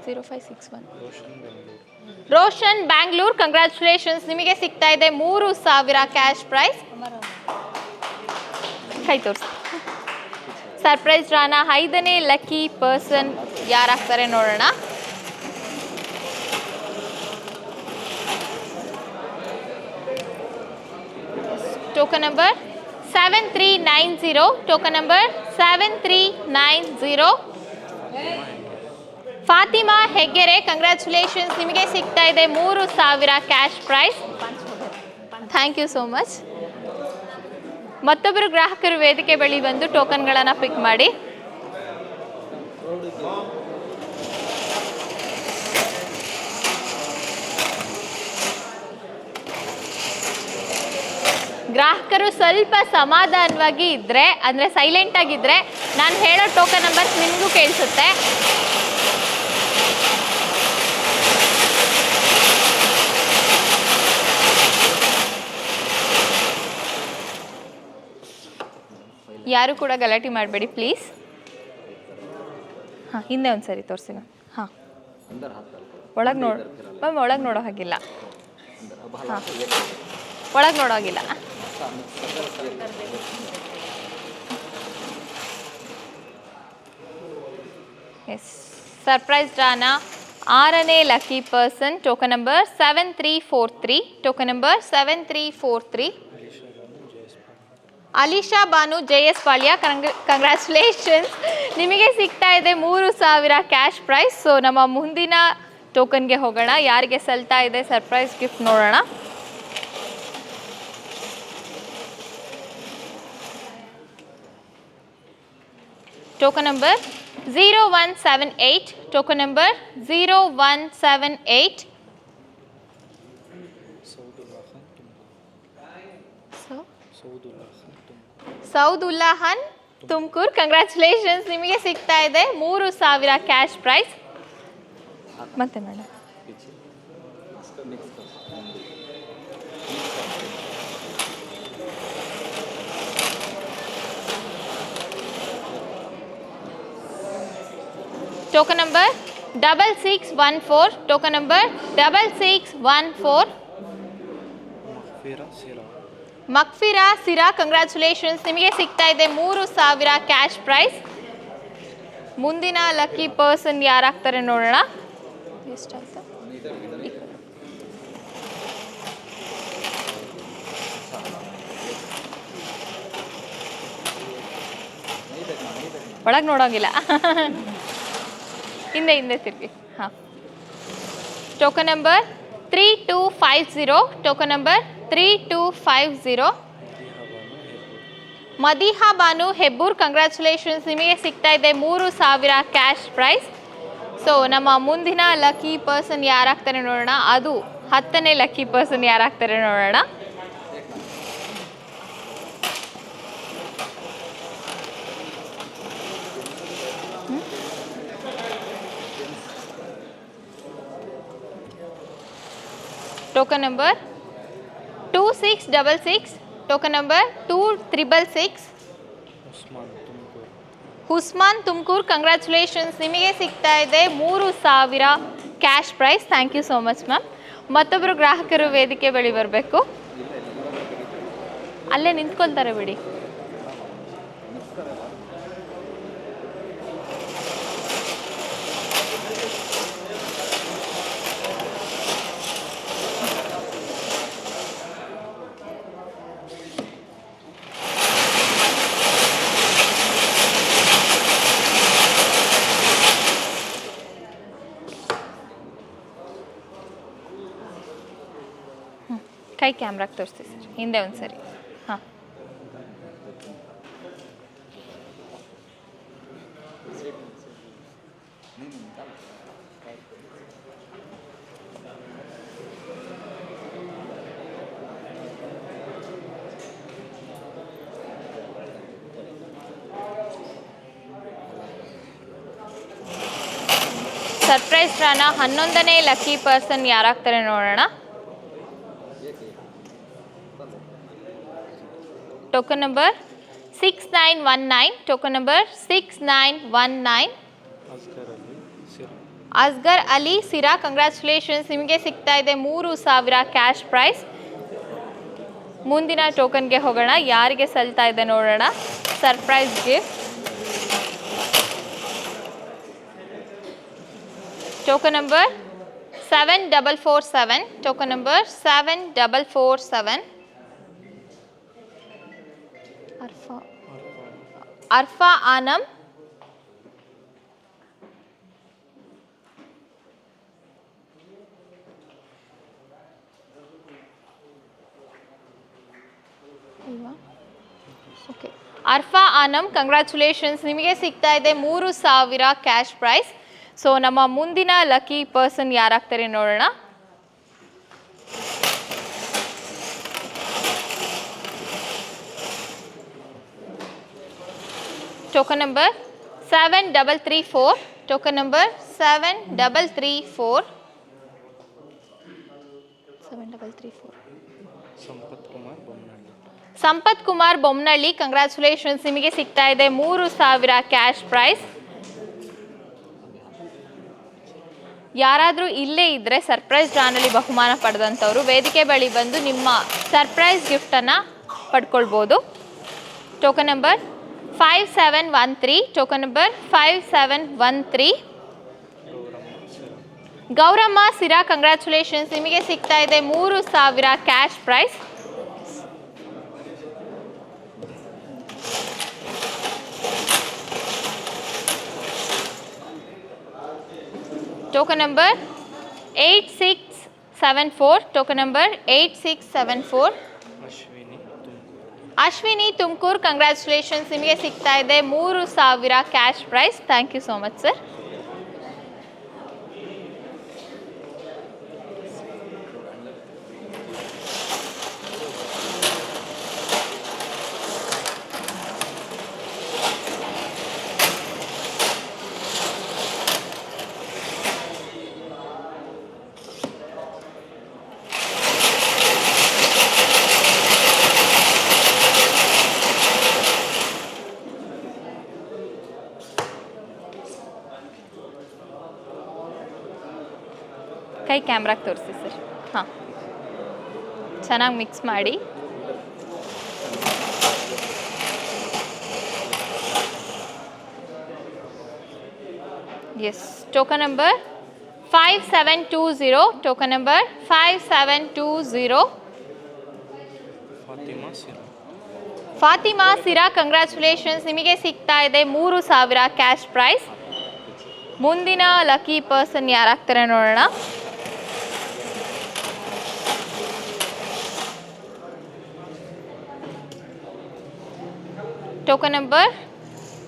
0561. Roshan Bangalore, congratulations, ನಿಮಗೆ ಸಿಗ್ತಾ ಇದೆ 3,000 ಕ್ಯಾಶ್ ಪ್ರೈಸ್. ಕೈ ತೋರಿಸಿ. ಸರ್ಪ್ರೈಸ್ ಡ್ರಾನ 5ನೇ ಲಕ್ಕಿ ಪರ್ಸನ್ ಯಾರಾಗ್ತಾರೆ ನೋಡೋಣ. Token number 7390. Token number 7390. Fatima Heggere, congratulations, ನಿಮಗೆ ಸಿಗ್ತಾ ಇದೆ 3,000 cash prize. Thank you so much. ಮತ್ತೊಬ್ಬರು ಗ್ರಾಹಕರು ವೇದಿಕೆ ಬಳಿ ಬಂದು ಟೋಕನ್ಗಳನ್ನು ಪಿಕ್ ಮಾಡಿ. ಗ್ರಾಹಕರು ಸ್ವಲ್ಪ ಸಮಾಧಾನವಾಗಿ ಇದ್ದರೆ, ಅಂದರೆ ಸೈಲೆಂಟ್ ಆಗಿದ್ದರೆ, ನಾನು ಹೇಳೋ ಟೋಕನ್ ನಂಬರ್ಸ್ ನಿಮಗೂ ಕೇಳಿಸುತ್ತೆ. ಯಾರು ಕೂಡ ಗಲಾಟೆ ಮಾಡಬೇಡಿ ಪ್ಲೀಸ್. ಹಾಂ, ಹಿಂದೆ ಒಂದು ಸರಿ ತೋರಿಸಿ ಮ್ಯಾಮ್. ಹಾಂ, ಒಳಗೆ ಮ್ಯಾಮ್, ಒಳಗೆ ನೋಡೋ ಹಾಗಿಲ್ಲ. ಹಾಂ, ಒಳಗೆ ನೋಡೋ ಹಾಗಿಲ್ಲ. ಎಸ್. ಸರ್ಪ್ರೈಸ್ ಡ್ರಾನ 6ನೇ lucky person token number 7343. Token number 7343. Alisha Banu, JS Palya, congratulations, ನಿಮಗೆ ಸಿಗ್ತಾ ಇದೆ 3,000 ಕ್ಯಾಶ್ ಪ್ರೈಸ್. ಸೊ ನಮ್ಮ ಮುಂದಿನ ಟೋಕನ್ಗೆ ಹೋಗೋಣ. ಯಾರಿಗೆ ಸಲ್ತಾ ಇದೆ ಸರ್ಪ್ರೈಸ್ ಗಿಫ್ಟ್ ನೋಡೋಣ. Token number 0178. Token number 0178. Saudullahan, Tumakuru, congratulations, ನಿಮಗೆ ಸಿಗ್ತಾ ಇದೆ 3,000 ಕ್ಯಾಶ್ ಪ್ರೈಸ್. ಮತ್ತೆ madam, token number 6614. Token number 6614. Makfira Sira, congratulations, ನಿಮಗೆ ಸಿಗ್ತಾ ಇದೆ 3,000 ಕ್ಯಾಶ್ ಪ್ರೈಸ್. ಮುಂದಿನ ಲಕ್ಕಿ ಪರ್ಸನ್ ಯಾರಾಗ್ತಾರೆ ನೋಡೋಣ. ಎಷ್ಟಾಯ್ತು? ಒಳಗೆ ನೋಡೋಂಗಿಲ್ಲ. ಹಿಂದೆ ತಿರುಗಿ. ಹಾಂ. Token number 3250. Token number 3250. Madiha Banu, Hebbur, congratulations, ನಿಮಗೆ ಸಿಗ್ತಾ ಇದೆ 3,000 ಕ್ಯಾಶ್ ಪ್ರೈಸ್. ಸೊ ನಮ್ಮ ಮುಂದಿನ ಲಕ್ಕಿ ಪರ್ಸನ್ ಯಾರಾಗ್ತಾರೆ ನೋಡೋಣ. ಅದು 10ನೇ ಲಕ್ಕಿ ಪರ್ಸನ್ ಯಾರಾಗ್ತಾರೆ ನೋಡೋಣ. Token number 2666. Token number 2366. Husman, Tumakuru, congratulations, ನಿಮಗೆ ಸಿಗ್ತಾ ಇದೆ 3,000 cash prize. Thank you so much ma'am. ಮತ್ತೊಬ್ಬರು ಗ್ರಾಹಕರು ವೇದಿಕೆ ಬಳಿ ಬರಬೇಕು. ಅಲ್ಲೇ ನಿಂತ್ಕೊಳ್ತಾರೆ ಬಿಡಿ. ಕೈ ಕ್ಯಾಮ್ರಾಗೆ ತೋರಿಸ್ತೀವಿ ಸರ್, ಹಿಂದೆ ಒಂದು ಸರಿ. ಹಾಂ. ಸರ್ಪ್ರೈಸ್ ಡ್ರಾನ 11ನೇ ಲಕ್ಕಿ ಪರ್ಸನ್ ಯಾರಾಗ್ತಾರೆ ನೋಡೋಣ. Token number 6919, token number 6919. Asgar Ali Sira, congratulations, ನಿಮಗೆ ಸಿಗ್ತಾ ಇದೆ 3000 ಕ್ಯಾಶ್ ಪ್ರೈಸ್. ಮುಂದಿನ ಟೋಕನ್ಗೆ ಹೋಗೋಣ, ಯಾರಿಗೆ ಸಲ್ತಾ ಇದೆ ನೋಡೋಣ. Surprise gift token number 7447, token number 7447. Arfa Anam, okay, Arfa Anam congratulations, ನಿಮಗೆ ಸಿಗ್ತಾ ಇದೆ 3000 ಕ್ಯಾಶ್ ಪ್ರೈಸ್. ಸೊ ನಮ್ಮ ಮುಂದಿನ ಲಕ್ಕಿ ಪರ್ಸನ್ ಯಾರಾಗ್ತಾರೆ ನೋಡೋಣ. Token number 7334, token number 7334. Sampath Kumar Bommanahalli, congratulations, ನಿಮಗೆ ಸಿಗ್ತಾ ಇದೆ 3000 ಕ್ಯಾಶ್ ಪ್ರೈಸ್. ಯಾರಾದರೂ ಇಲ್ಲೇ ಇದ್ದರೆ ಸರ್ಪ್ರೈಸ್ ಡ್ರಾನಲ್ಲಿ ಬಹುಮಾನ ಪಡೆದಂಥವ್ರು ವೇದಿಕೆ ಬಳಿ ಬಂದು ನಿಮ್ಮ ಸರ್ಪ್ರೈಸ್ ಗಿಫ್ಟನ್ನು ಪಡ್ಕೊಳ್ಬೋದು. Token number 5713, token number 5713. Gauramma Sira, congratulations, ನಿಮಗೆ ಸಿಗ್ತಾ ಇದೆ 3000 cash prize. Token number 8674, token number 8674. Ashwini Tumakuru, congratulations, ನಿಮಗೆ ಸಿಗ್ತಾ ಇದೆ 3000 cash prize. Thank you so much sir. ಕೈ ಕ್ಯಾಮ್ರಾಗೆ ತೋರಿಸಿ ಸರ್. ಹಾಂ, ಚೆನ್ನಾಗಿ ಮಿಕ್ಸ್ ಮಾಡಿ. Yes, token number 5720, token number 5720. Fatima Sira, congratulations, ನಿಮಗೆ ಸಿಗ್ತಾ ಇದೆ 3000 ಕ್ಯಾಶ್ ಪ್ರೈಸ್. ಮುಂದಿನ ಲಕ್ಕಿ ಪರ್ಸನ್ ಯಾರಾಗ್ತಾರೆ ನೋಡೋಣ. Token number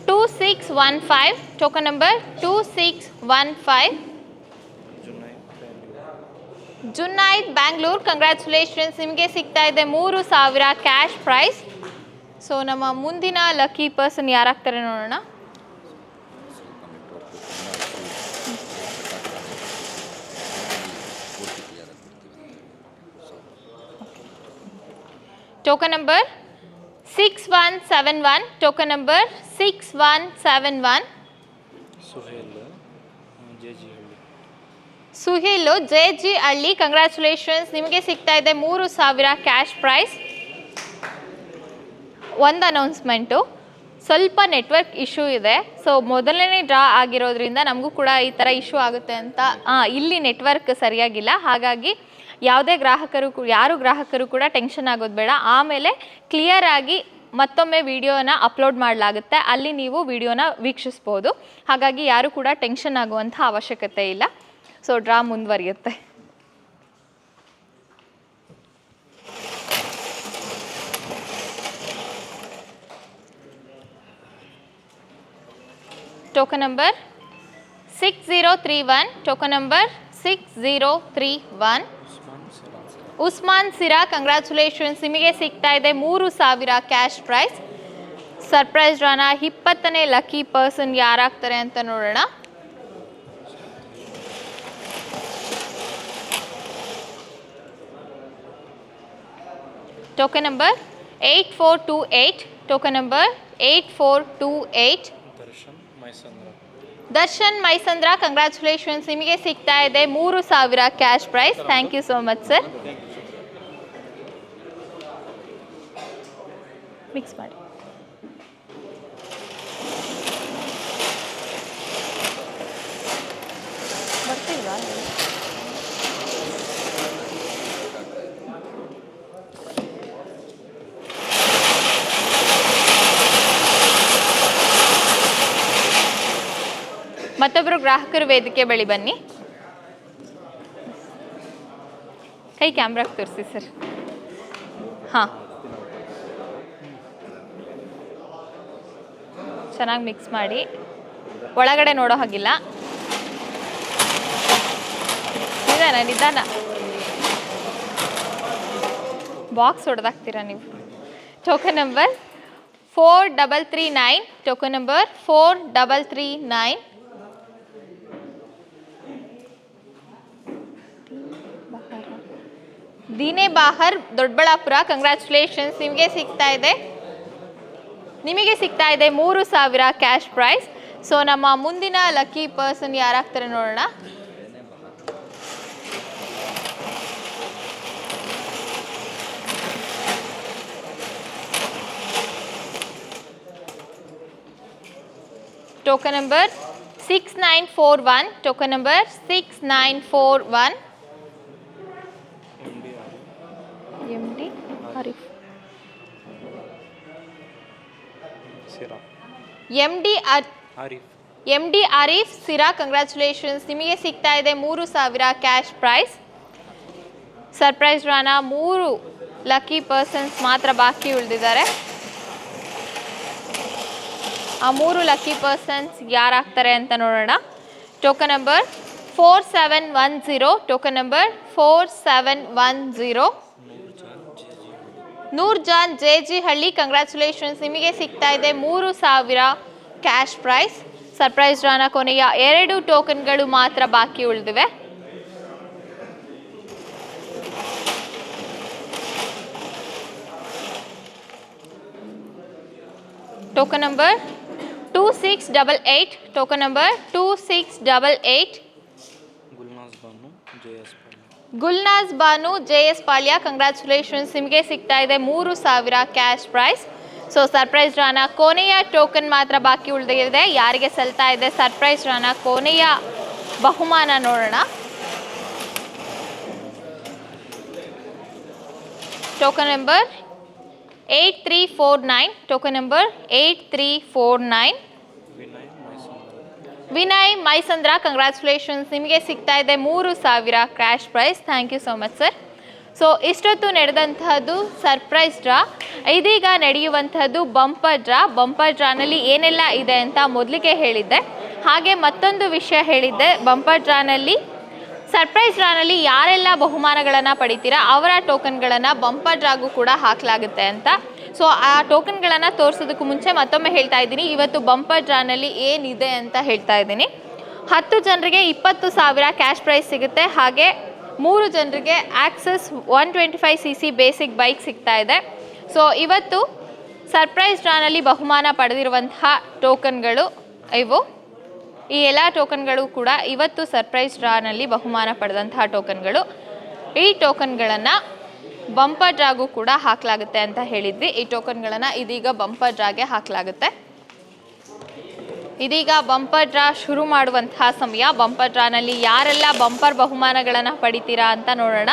2615, token number 2615. Junaid Bangalore, congratulations, ನಿಮಗೆ ಸಿಗ್ತಾ ಇದೆ 3000 ಕ್ಯಾಶ್ ಪ್ರೈಸ್. ಸೊ ನಮ್ಮ ಮುಂದಿನ ಲಕ್ಕಿ ಪರ್ಸನ್ ಯಾರಾಗ್ತಾರೆ ನೋಡೋಣ. Token number 6171, token number 6171. ಸುಹೇಲು ಜೆ.ಜಿ. Halli, congratulations, ನಿಮಗೆ ಸಿಗ್ತಾ ಇದೆ 3000 ಕ್ಯಾಶ್ ಪ್ರೈಸ್. ಒಂದು ಅನೌನ್ಸ್ಮೆಂಟು, ಸ್ವಲ್ಪ ನೆಟ್ವರ್ಕ್ ಇಶ್ಯೂ ಇದೆ. ಸೊ ಮೊದಲನೇ ಡ್ರಾ ಆಗಿರೋದ್ರಿಂದ ನಮಗೂ ಕೂಡ ಈ ಥರ ಇಶ್ಯೂ ಆಗುತ್ತೆ ಅಂತ. ಇಲ್ಲಿ ನೆಟ್ವರ್ಕ್ ಸರಿಯಾಗಿಲ್ಲ, ಹಾಗಾಗಿ ಯಾವುದೇ ಯಾರು ಗ್ರಾಹಕರು ಕೂಡ ಟೆನ್ಷನ್ ಆಗೋದು ಬೇಡ. ಆಮೇಲೆ ಕ್ಲಿಯರ್ ಆಗಿ ಮತ್ತೊಮ್ಮೆ ವಿಡಿಯೋನ ಅಪ್ಲೋಡ್ ಮಾಡಲಾಗುತ್ತೆ, ಅಲ್ಲಿ ನೀವು ವಿಡಿಯೋನ ವೀಕ್ಷಿಸ್ಬೋದು. ಹಾಗಾಗಿ ಯಾರು ಕೂಡ ಟೆನ್ಷನ್ ಆಗುವಂಥ ಅವಶ್ಯಕತೆ ಇಲ್ಲ. ಸೊ ಡ್ರಾ ಮುಂದುವರಿಯುತ್ತೆ. Token number 6031, token number 6031. Usman Sira, congratulations, ನಿಮಗೆ ಸಿಗ್ತಾ ಇದೆ 3000 ಕ್ಯಾಶ್ ಪ್ರೈಸ್. ಸರ್ಪ್ರೈಸ್ ಡ್ರಾನ 20ನೇ ಲಕ್ಕಿ ಪರ್ಸನ್ ಯಾರಾಗ್ತಾರೆ ಅಂತ ನೋಡೋಣ. Token number 8428 token number 8428. Darshan Maisandra congratulations, ನಿಮಗೆ ಸಿಗ್ತಾ ಇದೆ 3,000 cash prize. Thank you so much sir. Mix ಮಾಡಿ. ಬರ್ತಿಲ್ವಾ? ಮತ್ತೊಬ್ಬರು ಗ್ರಾಹಕರು ವೇದಿಕೆ ಬಳಿ ಬನ್ನಿ. ಕೈ ಕ್ಯಾಮ್ರಾಗೆ ತೋರಿಸಿ ಸರ್. ಹಾಂ, ಚೆನ್ನಾಗಿ ಮಿಕ್ಸ್ ಮಾಡಿ. ಒಳಗಡೆ ನೋಡೋ ಹಾಗಿಲ್ಲ. ನಿಧಾನ ಬಾಕ್ಸ್ ಹೊಡೆದಾಕ್ತೀರಾ ನೀವು. Token number 4339. Token number 4339. Deena Bahar Doddaballapura congratulations, ನಿಮಗೆ ಸಿಗ್ತಾ ಇದೆ 3,000 ಕ್ಯಾಶ್ ಪ್ರೈಸ್. ಸೊ ನಮ್ಮ ಮುಂದಿನ ಲಕ್ಕಿ ಪರ್ಸನ್ ಯಾರಾಗ್ತಾರೆ ನೋಡೋಣ. Token number 6941. Token number 6941. MD Arif. MD Arif Sira congratulations, ನಿಮಗೆ ಸಿಗ್ತಾ ಇದೆ 3,000 ಕ್ಯಾಶ್ ಪ್ರೈಸ್. ಸರ್ಪ್ರೈಸ್ ಡ್ರಾನ 3 ಲಕ್ಕಿ ಪರ್ಸನ್ಸ್ ಮಾತ್ರ ಬಾಕಿ ಉಳಿದಿದ್ದಾರೆ. ಆ 3 ಲಕ್ಕಿ ಪರ್ಸನ್ಸ್ ಯಾರಾಗ್ತಾರೆ ಅಂತ ನೋಡೋಣ. Token number 4710. Token number 4710. Noorjan JG. Halli congratulations, ನಿಮಗೆ ಸಿಗ್ತಾ ಇದೆ 3,000 ಕ್ಯಾಶ್ ಪ್ರೈಸ್. ಸರ್ಪ್ರೈಸ್ ಡ್ರಾನ ಕೊನೆಯ 2 ಟೋಕನ್ಗಳು ಮಾತ್ರ ಬಾಕಿ ಉಳಿದಿವೆ. Token number 2688. Token number 2688. Gulnaz Banu JS. Palya congratulations, ನಿಮಗೆ ಸಿಗ್ತಾ ಇದೆ 3,000 ಕ್ಯಾಶ್ ಪ್ರೈಸ್. ಸೊ ಸರ್ಪ್ರೈಸ್ ಡ್ರಾನ ಕೊನೆಯ ಟೋಕನ್ ಮಾತ್ರ ಬಾಕಿ ಉಳಿದಿದೆ. ಯಾರಿಗೆ ಸಲ್ತಾ ಇದೆ ಸರ್ಪ್ರೈಸ್ ಡ್ರಾನ ಕೊನೆಯ ಬಹುಮಾನ ನೋಡೋಣ. Token number 8349. Token number 8349. Vinay Maisandra congratulations, ನಿಮಗೆ ಸಿಗ್ತಾ ಇದೆ 3,000 cash prize. Thank you so much sir. So ಇಷ್ಟೊತ್ತು ನಡೆದಂತಹದ್ದು ಸರ್ಪ್ರೈಸ್ ಡ್ರಾ. ಇದೀಗ ನಡೆಯುವಂತಹದ್ದು ಬಂಪರ್ ಡ್ರಾ. ಬಂಪರ್ ಡ್ರಾನಲ್ಲಿ ಏನೆಲ್ಲ ಇದೆ ಅಂತ ಮೊದಲಿಗೆ ಹೇಳಿದ್ದೆ. ಹಾಗೆ ಮತ್ತೊಂದು ವಿಷಯ ಹೇಳಿದ್ದೆ, ಬಂಪರ್ ಡ್ರಾನಲ್ಲಿ ಸರ್ಪ್ರೈಸ್ ಡ್ರಾನಲ್ಲಿ ಯಾರೆಲ್ಲ ಬಹುಮಾನಗಳನ್ನು ಪಡಿತೀರಾ ಅವರ ಟೋಕನ್ಗಳನ್ನು ಬಂಪರ್ ಡ್ರಾಗೂ ಕೂಡ ಹಾಕಲಾಗುತ್ತೆ ಅಂತ. ಸೊ ಆ ಟೋಕನ್ಗಳನ್ನು ತೋರಿಸೋದಕ್ಕೂ ಮುಂಚೆ ಮತ್ತೊಮ್ಮೆ ಹೇಳ್ತಾ ಇದ್ದೀನಿ, ಇವತ್ತು ಬಂಪರ್ ಡ್ರಾನಲ್ಲಿ ಏನಿದೆ ಅಂತ ಹೇಳ್ತಾ ಇದ್ದೀನಿ. 10 ಜನರಿಗೆ 20,000 ಕ್ಯಾಶ್ ಪ್ರೈಸ್ ಸಿಗುತ್ತೆ. ಹಾಗೆ 3 ಜನರಿಗೆ ಆಕ್ಸಸ್ 125cc ಬೇಸಿಕ್ ಬೈಕ್ ಸಿಗ್ತಾ ಇದೆ. ಸೊ ಇವತ್ತು ಸರ್ಪ್ರೈಸ್ ಡ್ರಾನಲ್ಲಿ ಬಹುಮಾನ ಪಡೆದಿರುವಂತಹ ಟೋಕನ್ಗಳು ಇವು. ಈ ಎಲ್ಲ ಟೋಕನ್ಗಳು ಕೂಡ ಇವತ್ತು ಸರ್ಪ್ರೈಸ್ ಡ್ರಾನಲ್ಲಿ ಬಹುಮಾನ ಪಡೆದಂತಹ ಟೋಕನ್ಗಳು. ಈ ಟೋಕನ್ಗಳನ್ನು ಬಂಪರ್ ಡ್ರಾಗೂ ಕೂಡ ಹಾಕಲಾಗುತ್ತೆ ಅಂತ ಹೇಳಿದ್ವಿ. ಈ ಟೋಕನ್ಗಳನ್ನು ಇದೀಗ ಬಂಪರ್ ಡ್ರಾಗೆ ಹಾಕಲಾಗುತ್ತೆ. ಇದೀಗ ಬಂಪರ್ ಡ್ರಾ ಶುರು ಮಾಡುವಂತಹ ಸಮಯ. ಬಂಪರ್ ಡ್ರಾನಲ್ಲಿ ಯಾರೆಲ್ಲ ಬಂಪರ್ ಬಹುಮಾನಗಳನ್ನು ಪಡಿತೀರಾ ಅಂತ ನೋಡೋಣ.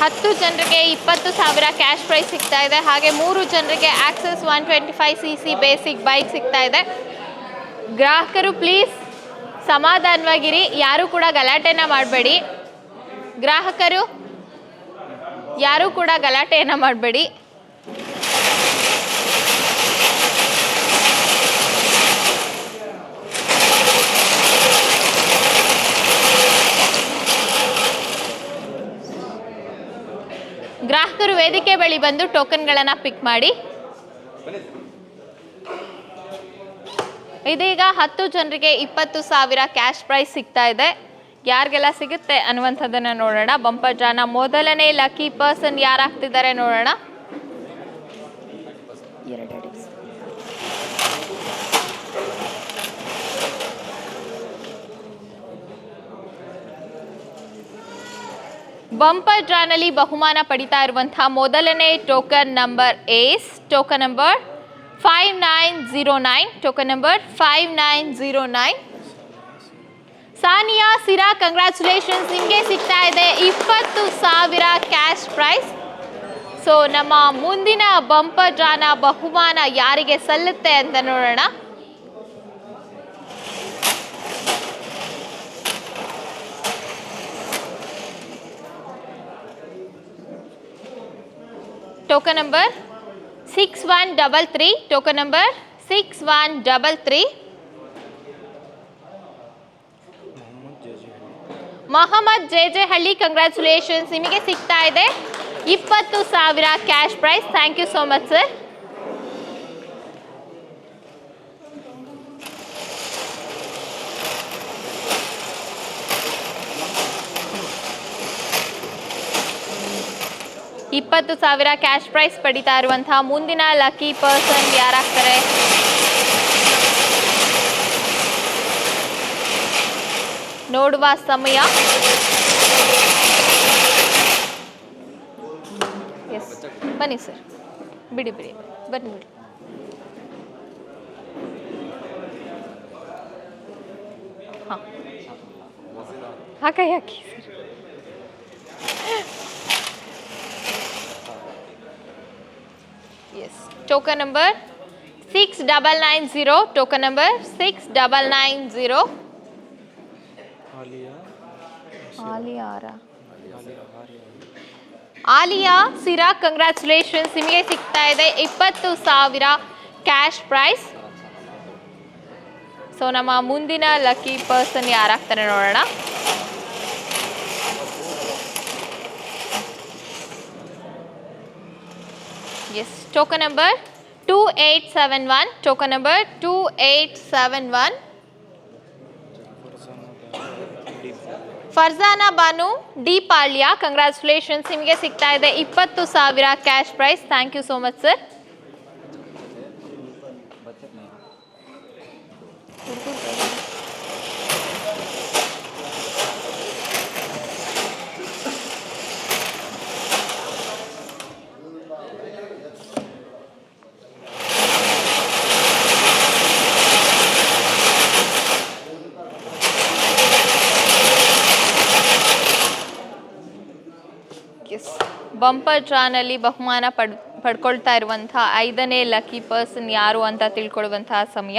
ಹತ್ತು ಜನರಿಗೆ 20,000 ಕ್ಯಾಶ್ ಪ್ರೈಸ್ ಸಿಗ್ತಾ ಇದೆ. ಹಾಗೆ 3 ಜನರಿಗೆ ಆಕ್ಸಸ್ 125cc ಬೇಸಿಕ್ ಬೈಕ್ ಸಿಗ್ತಾ ಇದೆ. ಗ್ರಾಹಕರು ಪ್ಲೀಸ್ ಸಮಾಧಾನವಾಗಿರಿ, ಯಾರು ಕೂಡ ಗಲಾಟೆನ ಮಾಡಬೇಡಿ. ಗ್ರಾಹಕರು ಯಾರು ಕೂಡ ಗಲಾಟೆಯನ್ನು ಮಾಡಬೇಡಿ. ಗ್ರಾಹಕರು ವೇದಿಕೆ ಬಳಿ ಬಂದು ಟೋಕನ್ಗಳನ್ನು ಪಿಕ್ ಮಾಡಿ. ಇದೀಗ 10 ಜನರಿಗೆ 20,000 ಕ್ಯಾಶ್ ಪ್ರೈಸ್ ಸಿಗ್ತಾ ಇದೆ. ಯಾರಿಗೆಲ್ಲ ಸಿಗುತ್ತೆ ಅನ್ನುವಂಥದ್ದನ್ನು ನೋಡೋಣ. ಬಂಪರ್ ಡ್ರಾನ ಮೊದಲನೇ ಲಕ್ಕಿ ಪರ್ಸನ್ ಯಾರಾಗ್ತಿದ್ದಾರೆ ನೋಡೋಣ. ಬಂಪರ್ ಡ್ರಾನಲ್ಲಿ ಬಹುಮಾನ ಪಡಿತಾ ಇರುವಂತಹ ಮೊದಲನೇ token number is, token number 5909, token number 5909. Saniya Sira, congratulations, ನಿಮಗೆ ಸಿಗ್ತಾ ಇದೆ 20,000 ಕ್ಯಾಶ್ ಪ್ರೈಸ್. ಸೊ ನಮ್ಮ ಮುಂದಿನ ಬಂಪರ್ ಡ್ರಾನ ಬಹುಮಾನ ಯಾರಿಗೆ ಸಲ್ಲುತ್ತೆ ಅಂತ ನೋಡೋಣ. Token number 6133, token number 6133. Mohammed J Halli, congratulations, ನಿಮಗೆ ಸಿಗ್ತಾ ಇದೆ 20,000 cash prize. Thank you so much sir. $20,000 cash prize ಪಡಿತಾ ಇರುವಂತಹ ಮುಂದಿನ ಲಕ್ಕಿ ಪರ್ಸನ್ ಯಾರಾಗ್ತಾರೆ? ನೋಡುವ ಸಮಯ. ಎಸ್, ಬನ್ನಿ ಸರ್, ಬಿಡಿ ಬನ್ನಿ ಬಿಡಿ. ಹಾಂ, ಯಾಕೆ sir? Yes, token number 6990, token number 6990. Aliya Sira, congratulations, ನಿಮಗೆ ಸಿಗ್ತಾ ಇದೆ 20,000 ಕ್ಯಾಶ್ ಪ್ರೈಸ್. ಸೊ ನಮ್ಮ ಮುಂದಿನ ಲಕ್ಕಿ ಪರ್ಸನ್ ಯಾರಾಗ್ತಾರೆ ನೋಡೋಣ. Yes, token number 2871, token number 2871. Farzana Banu D Palya, congratulations, ನಿಮಗೆ ಸಿಗ್ತಾ ಇದೆ 20,000 cash prize. Thank you so much sir. Bumper ಡ್ರಾನಲ್ಲಿ ಬಹುಮಾನ ಪಡ್ಕೊಳ್ತಾ ಇರುವಂತಹ 5ನೇ ಲಕ್ಕಿ ಪರ್ಸನ್ ಯಾರು ಅಂತ ತಿಳ್ಕೊಳ್ಳುವಂತಹ ಸಮಯ.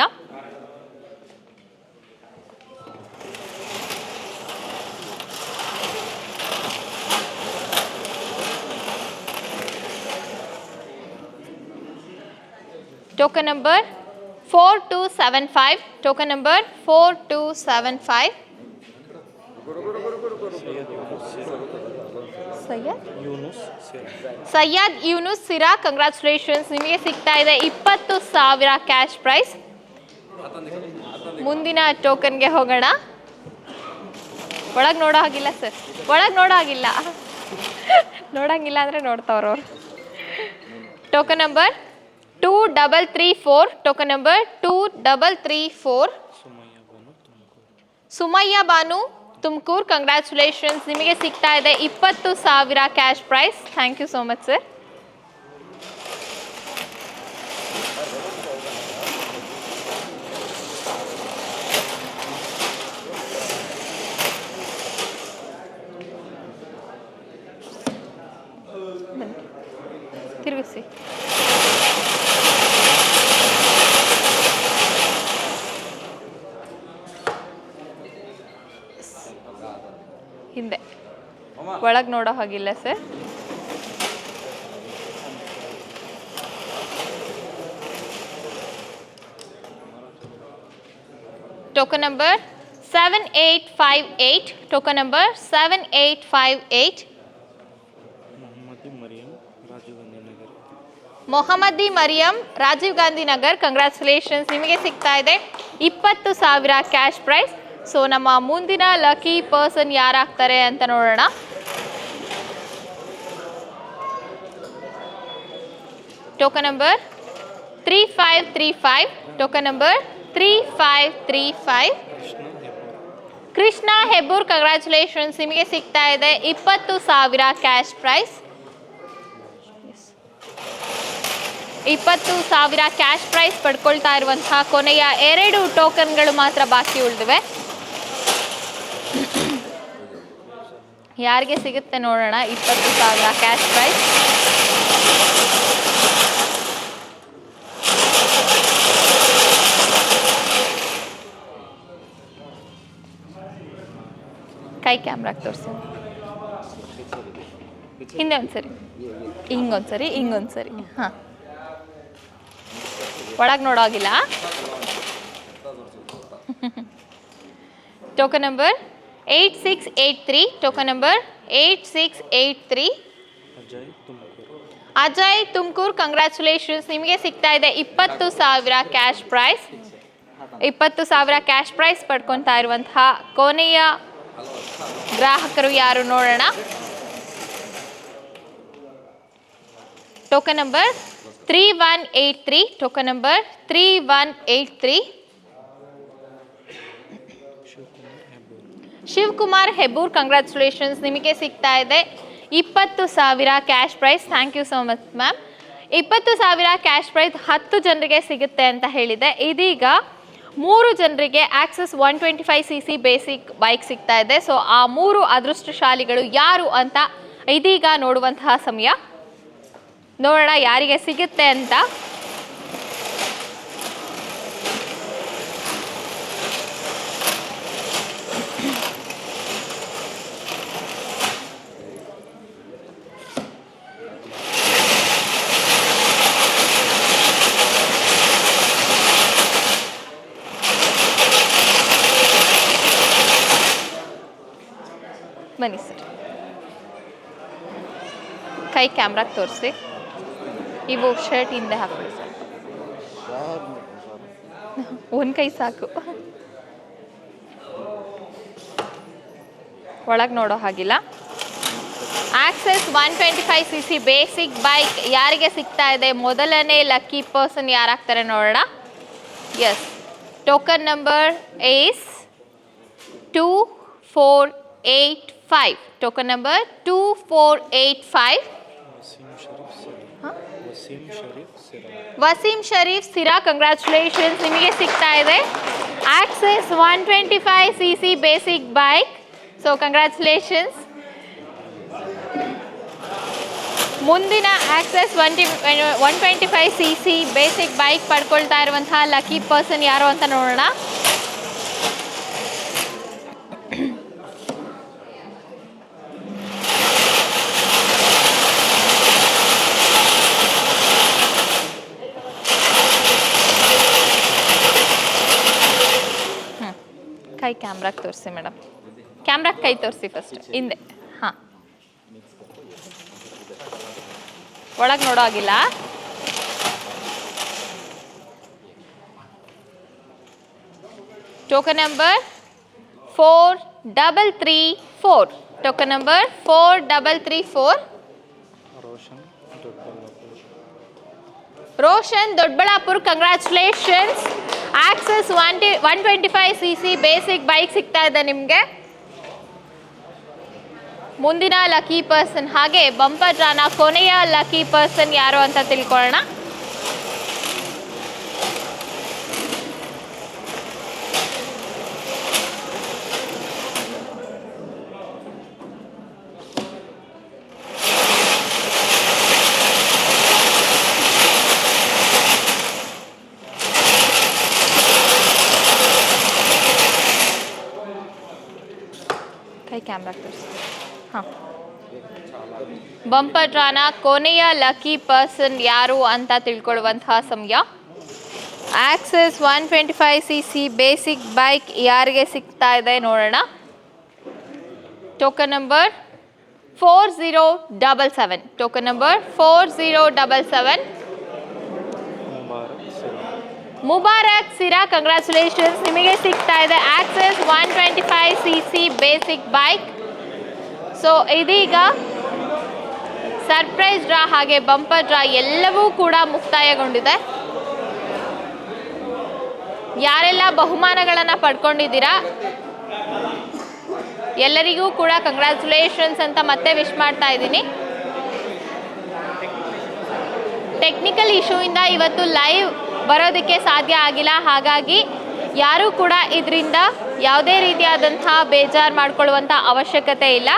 Token number 4275, token number 4275. Syed Yunus Sira, congratulations, ನಿಮಗೆ ಸಿಗ್ತಾ ಇದೆ 20,000 ಕ್ಯಾಶ್ ಪ್ರೈಸ್. ಮುಂದಿನ ಟೋಕನ್ಗೆ ಹೋಗೋಣ. ಒಳಗೆ ನೋಡೋ ಹಾಗಿಲ್ಲ ಸರ್, ಒಳಗೆ ನೋಡೋ ಹಾಗಿಲ್ಲ, ನೋಡಂಗಿಲ್ಲ ಅಂದರೆ ನೋಡ್ತಾವ್ರವ್ರು. Token number 2334, token number 2334. Sumayya Banu Tumakuru, congratulations, ನಿಮಗೆ ಸಿಗ್ತಾ ಇದೆ 20,000 cash prize. Thank you so much sir. ತಿರುಗಿಸಿ. ಹಿಂದೆ ಒಳಗೆ ನೋಡೋ ಹಾಗಿಲ್ಲ sir. Token number 7858, token number 7858. Mohammadi Mariyam, Rajiv Gandhi Nagar, congratulations, ನಿಮಗೆ ಸಿಗ್ತಾ ಇದೆ 20,000 ಕ್ಯಾಶ್ ಪ್ರೈಸ್. ಸೊ ನಮ್ಮ ಮುಂದಿನ ಲಕ್ಕಿ ಪರ್ಸನ್ ಯಾರಾಗ್ತಾರೆ ಅಂತ ನೋಡೋಣ. Token number 3535, token number 3535. Krishna Hebbur, congratulations, ನಿಮಗೆ ಸಿಗ್ತಾ ಇದೆ 20,000 ಕ್ಯಾಶ್ ಪ್ರೈಸ್. 20,000 ಕ್ಯಾಶ್ ಪ್ರೈಸ್ ಪಡ್ಕೊಳ್ತಾ ಇರುವಂತಹ ಕೊನೆಯ 2 ಟೋಕನ್ಗಳು ಮಾತ್ರ ಬಾಕಿ ಉಳಿದಿವೆ. ಯಾರಿಗೆ ಸಿಗುತ್ತೆ ನೋಡೋಣ 20,000 ಕ್ಯಾಶ್ ಪ್ರೈಸ್. ಕೈ ಕ್ಯಾಮ್ರಾಗೆ ತೋರಿಸಿ. ಹಿಂದೆ ಒಂದ್ಸರಿ, ಹಿಂಗೊಂದ್ಸರಿ, ಹಿಂಗೊಂದ್ಸರಿ. ಹಾಂ, ಒಳಗೆ ನೋಡೋಗಿಲ್ಲ. Token number 8683, token number 8683. Ajay Tumakur, congratulations, ನಿಮಗೆ ಸಿಗ್ತಾ ಇದೆ 20,000 ಕ್ಯಾಶ್ ಪ್ರೈಸ್. 20,000 ಕ್ಯಾಶ್ ಪ್ರೈಸ್ ಪಡ್ಕೊತಾ ಇರುವಂತಹ ಕೊನೆಯ ಗ್ರಾಹಕರು ಯಾರು ನೋಡೋಣ. Token number 3183, token number 3183. Shivakumar Hebbur, congratulations, ನಿಮಗೆ ಸಿಗ್ತಾ ಇದೆ 20,000 cash prize. Thank you so much ma'am. 20,000 cash prize 10 ಜನರಿಗೆ ಸಿಗುತ್ತೆ ಅಂತ ಹೇಳಿದೆ. ಇದೀಗ 3 ಜನರಿಗೆ ಆಕ್ಸಸ್ 125cc ಬೇಸಿಕ್ ಬೈಕ್ ಸಿಗ್ತಾ ಇದೆ. ಸೊ ಆ 3 ಅದೃಷ್ಟಶಾಲಿಗಳು ಯಾರು ಅಂತ ಇದೀಗ ನೋಡುವಂತಹ ಸಮಯ. ನೋಡೋಣ ಯಾರಿಗೆ ಸಿಗುತ್ತೆ ಅಂತ. ಬನ್ನಿ ಸರ್, ಕೈ ಕ್ಯಾಮ್ರಾಗೆ ತೋರಿಸಿ. ಇವು ಶರ್ಟ್ ಹಿಂದೆ ಹಾಕೊಳ್ಳಿ ಸರ್. ಒಂದು ಕೈ ಸಾಕು, ಒಳಗೆ ನೋಡೋ ಹಾಗಿಲ್ಲ. ಆಕ್ಸೆಸ್ 125cc ಬೇಸಿಕ್ ಬೈಕ್ ಯಾರಿಗೆ ಸಿಗ್ತಾ ಇದೆ? ಮೊದಲನೇ ಲಕ್ಕಿ ಪರ್ಸನ್ ಯಾರಾಗ್ತಾರೆ ನೋಡೋಣ. ಎಸ್, ಟೋಕನ್ ನಂಬರ್ ಏಸ್ 2485, ಟೋಕನ್ ನಂಬರ್ 2485. ವಸೀಂ ಶರೀಫ್ ಸಿರಾ, ಕಂಗ್ರ್ಯಾಚುಲೇಷನ್ಸ್, ನಿಮಗೆ ಸಿಗ್ತಾ ಇದೆ Access 125cc basic bike. So congratulations. ಮುಂದಿನ ಆಕ್ಸೆಸ್ 125cc ಬೇಸಿಕ್ ಬೈಕ್ ಪಡ್ಕೊಳ್ತಾ ಇರುವಂತಹ ಲಕ್ಕಿ ಪರ್ಸನ್ ಯಾರು ಅಂತ ನೋಡೋಣ. ಕೈ ಕ್ಯಾಮ್ರಾಗೆ ತೋರಿಸಿ ಮೇಡಮ್. ಕ್ಯಾಮ್ರಾಗೆ ಕೈ ತೋರಿಸಿ ಫಸ್ಟ್, ಹಿಂದೆ. ಹಾಂ, ಒಳಗೆ ನೋಡೋ ಆಗಿಲ್ಲ. Token number 4334, token number 4334. Roshan Doddaballapur, congratulations, Access 125cc basic bike ಸಿಗ್ತಾ ಇದೆ ನಿಮಗೆ. ಮುಂದಿನ ಲಕ್ಕಿ ಪರ್ಸನ್ ಹಾಗೆ ಬಂಪರ್ ಡ್ರಾನ ಕೊನೆಯ ಲಕ್ಕಿ ಪರ್ಸನ್ ಯಾರು ಅಂತ ತಿಳ್ಕೊಳ್ಳೋಣ. ಕೈ ಕ್ಯಾಮ್ರಾ ತೋರಿಸಿ. ಹಾಂ, ಬಂಪರ್ ಡ್ರಾನ ಕೊನೆಯ ಲಕ್ಕಿ ಪರ್ಸನ್ ಯಾರು ಅಂತ ತಿಳ್ಕೊಳ್ಳುವಂತಹ ಸಮಯ. ಆಕ್ಸೆಸ್ 125cc ಬೇಸಿಕ್ ಬೈಕ್ ಯಾರಿಗೆ ಸಿಗ್ತಾ ಇದೆ ನೋಡೋಣ. Token number 4077, token number 4077. Mubarak Sira, congratulations, ನಿಮಗೆ ಸಿಗ್ತಾ ಇದೆ Access 125cc basic bike. So ಇದೀಗ ಸರ್ಪ್ರೈಸ್ ಡ್ರಾ ಹಾಗೆ ಬಂಪರ್ ಡ್ರಾ ಎಲ್ಲವೂ ಕೂಡ ಮುಕ್ತಾಯಗೊಂಡಿದೆ. ಯಾರೆಲ್ಲ ಬಹುಮಾನಗಳನ್ನು ಪಡ್ಕೊಂಡಿದ್ದೀರಾ ಎಲ್ಲರಿಗೂ ಕೂಡ ಕಂಗ್ರ್ಯಾಚುಲೇಷನ್ಸ್ ಅಂತ ಮತ್ತೆ ವಿಶ್ ಮಾಡ್ತಾ ಇದ್ದೀನಿ. ಟೆಕ್ನಿಕಲ್ ಇಶ್ಯೂಯಿಂದ ಇವತ್ತು ಲೈವ್ ಬರೋದಕ್ಕೆ ಸಾಧ್ಯ ಆಗಿಲ್ಲ, ಹಾಗಾಗಿ ಯಾರೂ ಕೂಡ ಇದರಿಂದ ಯಾವುದೇ ರೀತಿಯಾದಂತಹ ಬೇಜಾರು ಮಾಡ್ಕೊಳ್ಳುವಂಥ ಅವಶ್ಯಕತೆ ಇಲ್ಲ.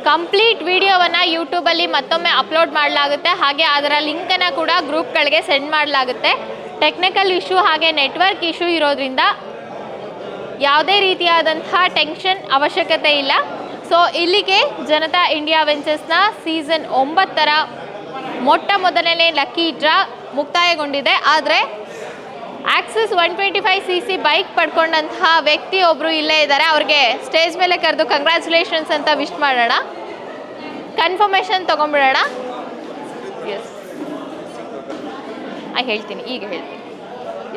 ಕಂಪ್ಲೀಟ್ ವಿಡಿಯೋವನ್ನು ಯೂಟ್ಯೂಬಲ್ಲಿ ಮತ್ತೊಮ್ಮೆ ಅಪ್ಲೋಡ್ ಮಾಡಲಾಗುತ್ತೆ, ಹಾಗೆ ಅದರ ಲಿಂಕನ್ನು ಕೂಡ ಗ್ರೂಪ್ಗಳಿಗೆ ಸೆಂಡ್ ಮಾಡಲಾಗುತ್ತೆ. ಟೆಕ್ನಿಕಲ್ ಇಶ್ಯೂ ಹಾಗೆ ನೆಟ್ವರ್ಕ್ ಇಶ್ಯೂ ಇರೋದ್ರಿಂದ ಯಾವುದೇ ರೀತಿಯಾದಂತಹ ಟೆನ್ಷನ್ ಅವಶ್ಯಕತೆ ಇಲ್ಲ. ಸೊ ಇಲ್ಲಿಗೆ ಜನತಾ ಇಂಡಿಯಾ ವೆಂಚರ್ಸ್ನ ಸೀಸನ್ 9ರ ಮೊಟ್ಟ ಮೊದಲನೇ ಲಕ್ಕಿ ಡ್ರಾ ಮುಕ್ತಾಯಗೊಂಡಿದೆ. ಆದರೆ ಆಕ್ಸಿಸ್ 125cc ಬೈಕ್ ಪಡ್ಕೊಂಡಂತಹ ವ್ಯಕ್ತಿ ಒಬ್ಬರು ಇಲ್ಲೇ ಇದ್ದಾರೆ. ಅವ್ರಿಗೆ ಸ್ಟೇಜ್ ಮೇಲೆ ಕರೆದು ಕಂಗ್ರ್ಯಾಚುಲೇಷನ್ಸ್ ಅಂತ ವಿಶ್ ಮಾಡೋಣ, ಕನ್ಫರ್ಮೇಷನ್ ತೊಗೊಂಡ್ಬಿಡೋಣ. ಎಸ್, ಹೇಳ್ತೀನಿ, ಈಗ ಹೇಳ್ತೀನಿ.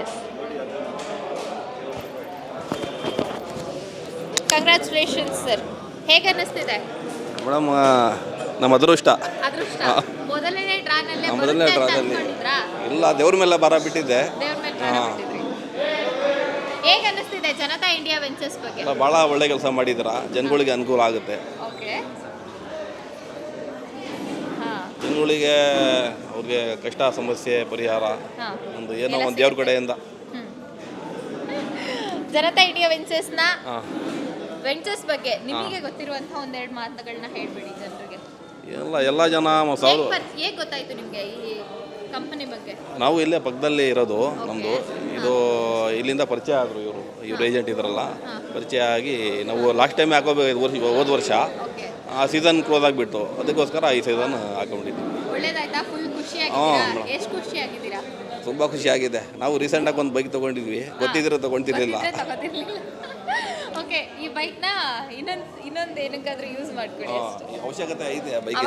Yes, congratulations sir. ಹೇಗೆ ಅನ್ನಿಸ್ತಿದೆ ಮೇಡಮ್? ನಮ್ಮ ಅದೃಷ್ಟ ಮೊದಲನೇ ಡ್ರಾನಲ್ಲಿ ಇಲ್ಲ, ದೇವ್ರ ಮೇಲೆ ಬರ ಬಿಟ್ಟಿದ್ದೆ. ಹೇಗೆ ಅನ್ನಿಸ್ತಿದೆ ಜನತಾ ಇಂಡಿಯಾ ವೆಂಚರ್ಸ್ ಬಗ್ಗೆ? ಭಾಳ ಒಳ್ಳೆ ಕೆಲಸ ಮಾಡಿದ್ದೀರಾ, ಜನಗಳಿಗೆ ಅನುಕೂಲ ಆಗುತ್ತೆ. ಜನಗಳಿಗೆ ಅವ್ರಿಗೆ ಕಷ್ಟ ಸಮಸ್ಯೆ ಪರಿಹಾರ ಒಂದು ಏನೋ ಒಂದು ದೇವ್ರ ಕಡೆಯಿಂದ. ಜನತಾ ಇಂಡಿಯಾ ವೆಂಚರ್ಸ್ ಬಗ್ಗೆ ನಿಮಗೆ ಗೊತ್ತಿರುವಂತಹ ಒಂದೆರಡು ಮಾತುಗಳನ್ನ ಹೇಳ್ಬಿಡಿ ಜನರಿಗೆ. ಎಲ್ಲ ಜನ ಹೇಗೆ ಗೊತ್ತಾಯ್ತು ನಿಮಗೆ ಈ ಕಂಪನಿ ಬಗ್ಗೆ? ನಾವು ಇಲ್ಲೇ ಪಕ್ಕದಲ್ಲಿ ಇರೋದು ನಮ್ಮದು. ಇದು ಇಲ್ಲಿಂದ ಪರಿಚಯ ಆದರು, ಇವರು ಏಜೆಂಟ್ ಇದ್ರಲ್ಲ, ಪರಿಚಯ ಆಗಿ ನಾವು ಲಾಸ್ಟ್ ಟೈಮ್ ಹಾಕೋಬೇಕು ಹೋದ ವರ್ಷ. ಆ ಸೀಸನ್ ಕ್ಲೋಸ್ ಆಗಿಬಿಟ್ಟು, ಅದಕ್ಕೋಸ್ಕರ ಈ ಸೀಸನ್ ಹಾಕೊಂಡಿದ್ದೀವಿ. ಒಳ್ಳೇದಾಯ್ತಾ? ಫುಲ್ ಖುಷಿಯಾಗಿದ್ದೀರಾ? ಎಷ್ಟು ಖುಷಿಯಾಗಿದ್ದೀರಾ? ತುಂಬ ಖುಷಿಯಾಗಿದೆ. ನಾವು ರೀಸೆಂಟಾಗಿ ಒಂದು ಬೈಕ್ ತೊಗೊಂಡಿದ್ವಿ, ಗೊತ್ತಿದ್ರೆ ತೊಗೊಳ್ತಿರ್ಲಿಲ್ಲ. ಓಕೆ, ಈ ಬೈಕ್ನ ಇನ್ನೊಂದು ಏನಕ್ಕಾದ್ರೂ ಯೂಸ್ ಮಾಡ್ಕೊಳ್ಳಿ. ಅವಶ್ಯಕತೆ ಇದೆ ಬೈಕ್,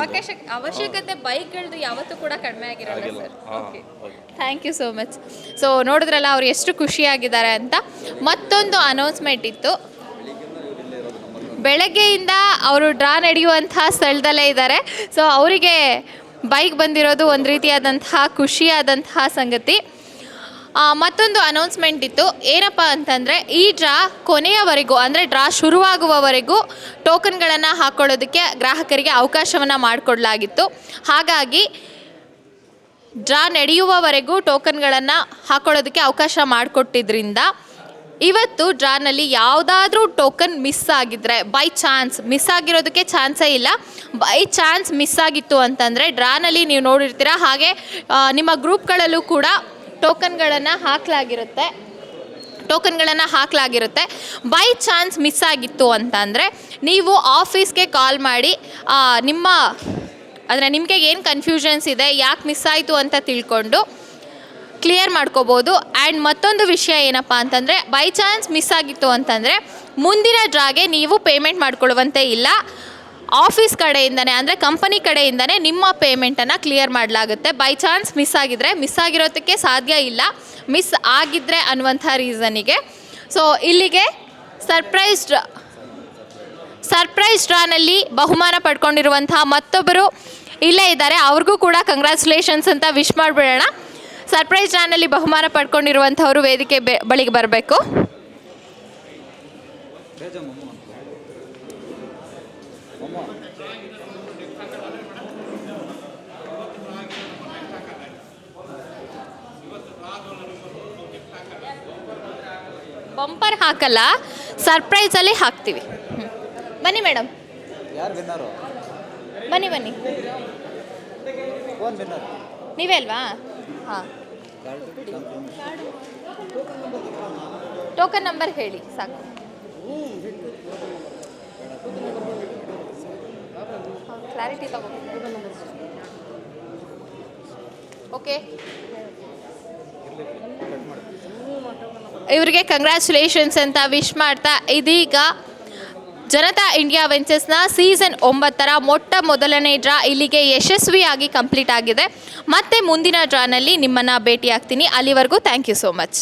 ಅವಶ್ಯಕತೆ ಬೈಕ್ಗಳದ್ದು ಯಾವತ್ತೂ ಕೂಡ ಕಡಿಮೆ ಆಗಿರಲ್ಲ sir. Okay, thank you so much. So ನೋಡಿದ್ರಲ್ಲ ಅವ್ರು ಎಷ್ಟು ಖುಷಿಯಾಗಿದ್ದಾರೆ ಅಂತ. ಮತ್ತೊಂದು ಅನೌನ್ಸ್ಮೆಂಟ್ ಇತ್ತು, ಬೆಳಗ್ಗೆಯಿಂದ ಅವರು ಡ್ರಾ ನಡೆಯುವಂಥ ಸ್ಥಳದಲ್ಲೇ ಇದ್ದಾರೆ. ಸೊ ಅವರಿಗೆ ಬೈಕ್ ಬಂದಿರೋದು ಒಂದು ರೀತಿಯಾದಂತಹ ಖುಷಿಯಾದಂತಹ ಸಂಗತಿ. ಮತ್ತೊಂದು ಅನೌನ್ಸ್ಮೆಂಟ್ ಇತ್ತು, ಏನಪ್ಪ ಅಂತಂದರೆ ಈ ಡ್ರಾ ಕೊನೆಯವರೆಗೂ, ಅಂದರೆ ಡ್ರಾ ಶುರುವಾಗುವವರೆಗೂ ಟೋಕನ್ಗಳನ್ನು ಹಾಕ್ಕೊಳ್ಳೋದಕ್ಕೆ ಗ್ರಾಹಕರಿಗೆ ಅವಕಾಶವನ್ನು ಮಾಡಿಕೊಡಲಾಗಿತ್ತು. ಹಾಗಾಗಿ ಡ್ರಾ ನಡೆಯುವವರೆಗೂ ಟೋಕನ್ಗಳನ್ನು ಹಾಕ್ಕೊಳ್ಳೋದಕ್ಕೆ ಅವಕಾಶ ಮಾಡಿಕೊಟ್ಟಿದ್ರಿಂದ ಇವತ್ತು ಡ್ರಾನಲ್ಲಿ ಯಾವುದಾದ್ರೂ ಟೋಕನ್ ಮಿಸ್ ಆಗಿದ್ದರೆ, ಬೈ ಚಾನ್ಸ್ ಮಿಸ್ ಆಗಿರೋದಕ್ಕೆ ಚಾನ್ಸೇ ಇಲ್ಲ, ಬೈ ಚಾನ್ಸ್ ಮಿಸ್ ಆಗಿತ್ತು ಅಂತಂದರೆ ಡ್ರಾನಲ್ಲಿ ನೀವು ನೋಡಿರ್ತೀರ, ಹಾಗೆ ನಿಮ್ಮ ಗ್ರೂಪ್ಗಳಲ್ಲೂ ಕೂಡ ಟೋಕನ್ಗಳನ್ನು ಹಾಕಲಾಗಿರುತ್ತೆ. ಬೈ ಚಾನ್ಸ್ ಮಿಸ್ ಆಗಿತ್ತು ಅಂತಂದರೆ ನೀವು ಆಫೀಸ್ಗೆ ಕಾಲ್ ಮಾಡಿ ನಿಮಗೆ ಏನು ಕನ್ಫ್ಯೂಷನ್ಸ್ ಇದೆ, ಯಾಕೆ ಮಿಸ್ ಆಯಿತು ಅಂತ ತಿಳ್ಕೊಂಡು ಕ್ಲಿಯರ್ ಮಾಡ್ಕೋಬೋದು. ಆ್ಯಂಡ್ ಮತ್ತೊಂದು ವಿಷಯ ಏನಪ್ಪ ಅಂತಂದರೆ, ಬೈ ಚಾನ್ಸ್ ಮಿಸ್ ಆಗಿತ್ತು ಅಂತಂದರೆ ಮುಂದಿನ ಡ್ರಾಗೆ ನೀವು ಪೇಮೆಂಟ್ ಮಾಡ್ಕೊಳ್ಳುವಂತೆ ಇಲ್ಲ. ಆಫೀಸ್ ಕಡೆಯಿಂದನೇ, ಅಂದರೆ ಕಂಪನಿ ಕಡೆಯಿಂದನೇ ನಿಮ್ಮ ಪೇಮೆಂಟನ್ನು ಕ್ಲಿಯರ್ ಮಾಡಲಾಗುತ್ತೆ. ಬೈ ಚಾನ್ಸ್ ಮಿಸ್ ಆಗಿರೋದಕ್ಕೆ ಸಾಧ್ಯ ಇಲ್ಲ, ಮಿಸ್ ಆಗಿದ್ದರೆ ಅನ್ನುವಂಥ ರೀಸನಿಗೆ. ಸೊ ಇಲ್ಲಿಗೆ ಸರ್ಪ್ರೈಸ್ ಡ್ರಾನಲ್ಲಿ ಬಹುಮಾನ ಪಡ್ಕೊಂಡಿರುವಂತಹ ಮತ್ತೊಬ್ಬರು ಇಲ್ಲೇ ಇದ್ದಾರೆ, ಅವ್ರಿಗೂ ಕೂಡ ಕಂಗ್ರ್ಯಾಚುಲೇಷನ್ಸ್ ಅಂತ ವಿಶ್ ಮಾಡಿಬಿಡೋಣ. ಸರ್ಪ್ರೈಸ್ ಡ್ರಾನಲ್ಲಿ ಬಹುಮಾನ ಪಡ್ಕೊಂಡಿರುವಂಥವರು ವೇದಿಕೆ ಬಳಿಗೆ ಬರಬೇಕು. ಬಂಪರ್ ಹಾಕಲ್ಲ, ಸರ್ಪ್ರೈಸಲ್ಲಿ ಹಾಕ್ತೀವಿ. ಬನ್ನಿ ಮೇಡಮ್, ಬನ್ನಿ. ನೀವೇ ಅಲ್ವಾ? ಹಾಂ, ಟೋಕನ್ ನಂಬರ್ ಹೇಳಿ ಸಾಕು. ಕ್ಲಾರಿಟಿ ತಗೋ. ಓಕೆ, ಇವರಿಗೆ ಕಂಗ್ರ್ಯಾಚುಲೇಷನ್ಸ್ ಅಂತ ವಿಶ್ ಮಾಡ್ತಾ ಇದೀಗ ಜನತಾ ಇಂಡಿಯಾ ವೆಂಚರ್ಸ್ನ ಸೀಸನ್ 9 ಮೊಟ್ಟ ಮೊದಲನೇ ಡ್ರಾ ಇಲ್ಲಿಗೆ ಯಶಸ್ವಿಯಾಗಿ ಕಂಪ್ಲೀಟ್ ಆಗಿದೆ. ಮತ್ತೆ ಮುಂದಿನ ಡ್ರಾನಲ್ಲಿ ನಿಮ್ಮನ್ನು ಭೇಟಿ ಆಗ್ತೀನಿ. ಅಲ್ಲಿವರೆಗೂ ಥ್ಯಾಂಕ್ ಯು ಸೋ ಮಚ್.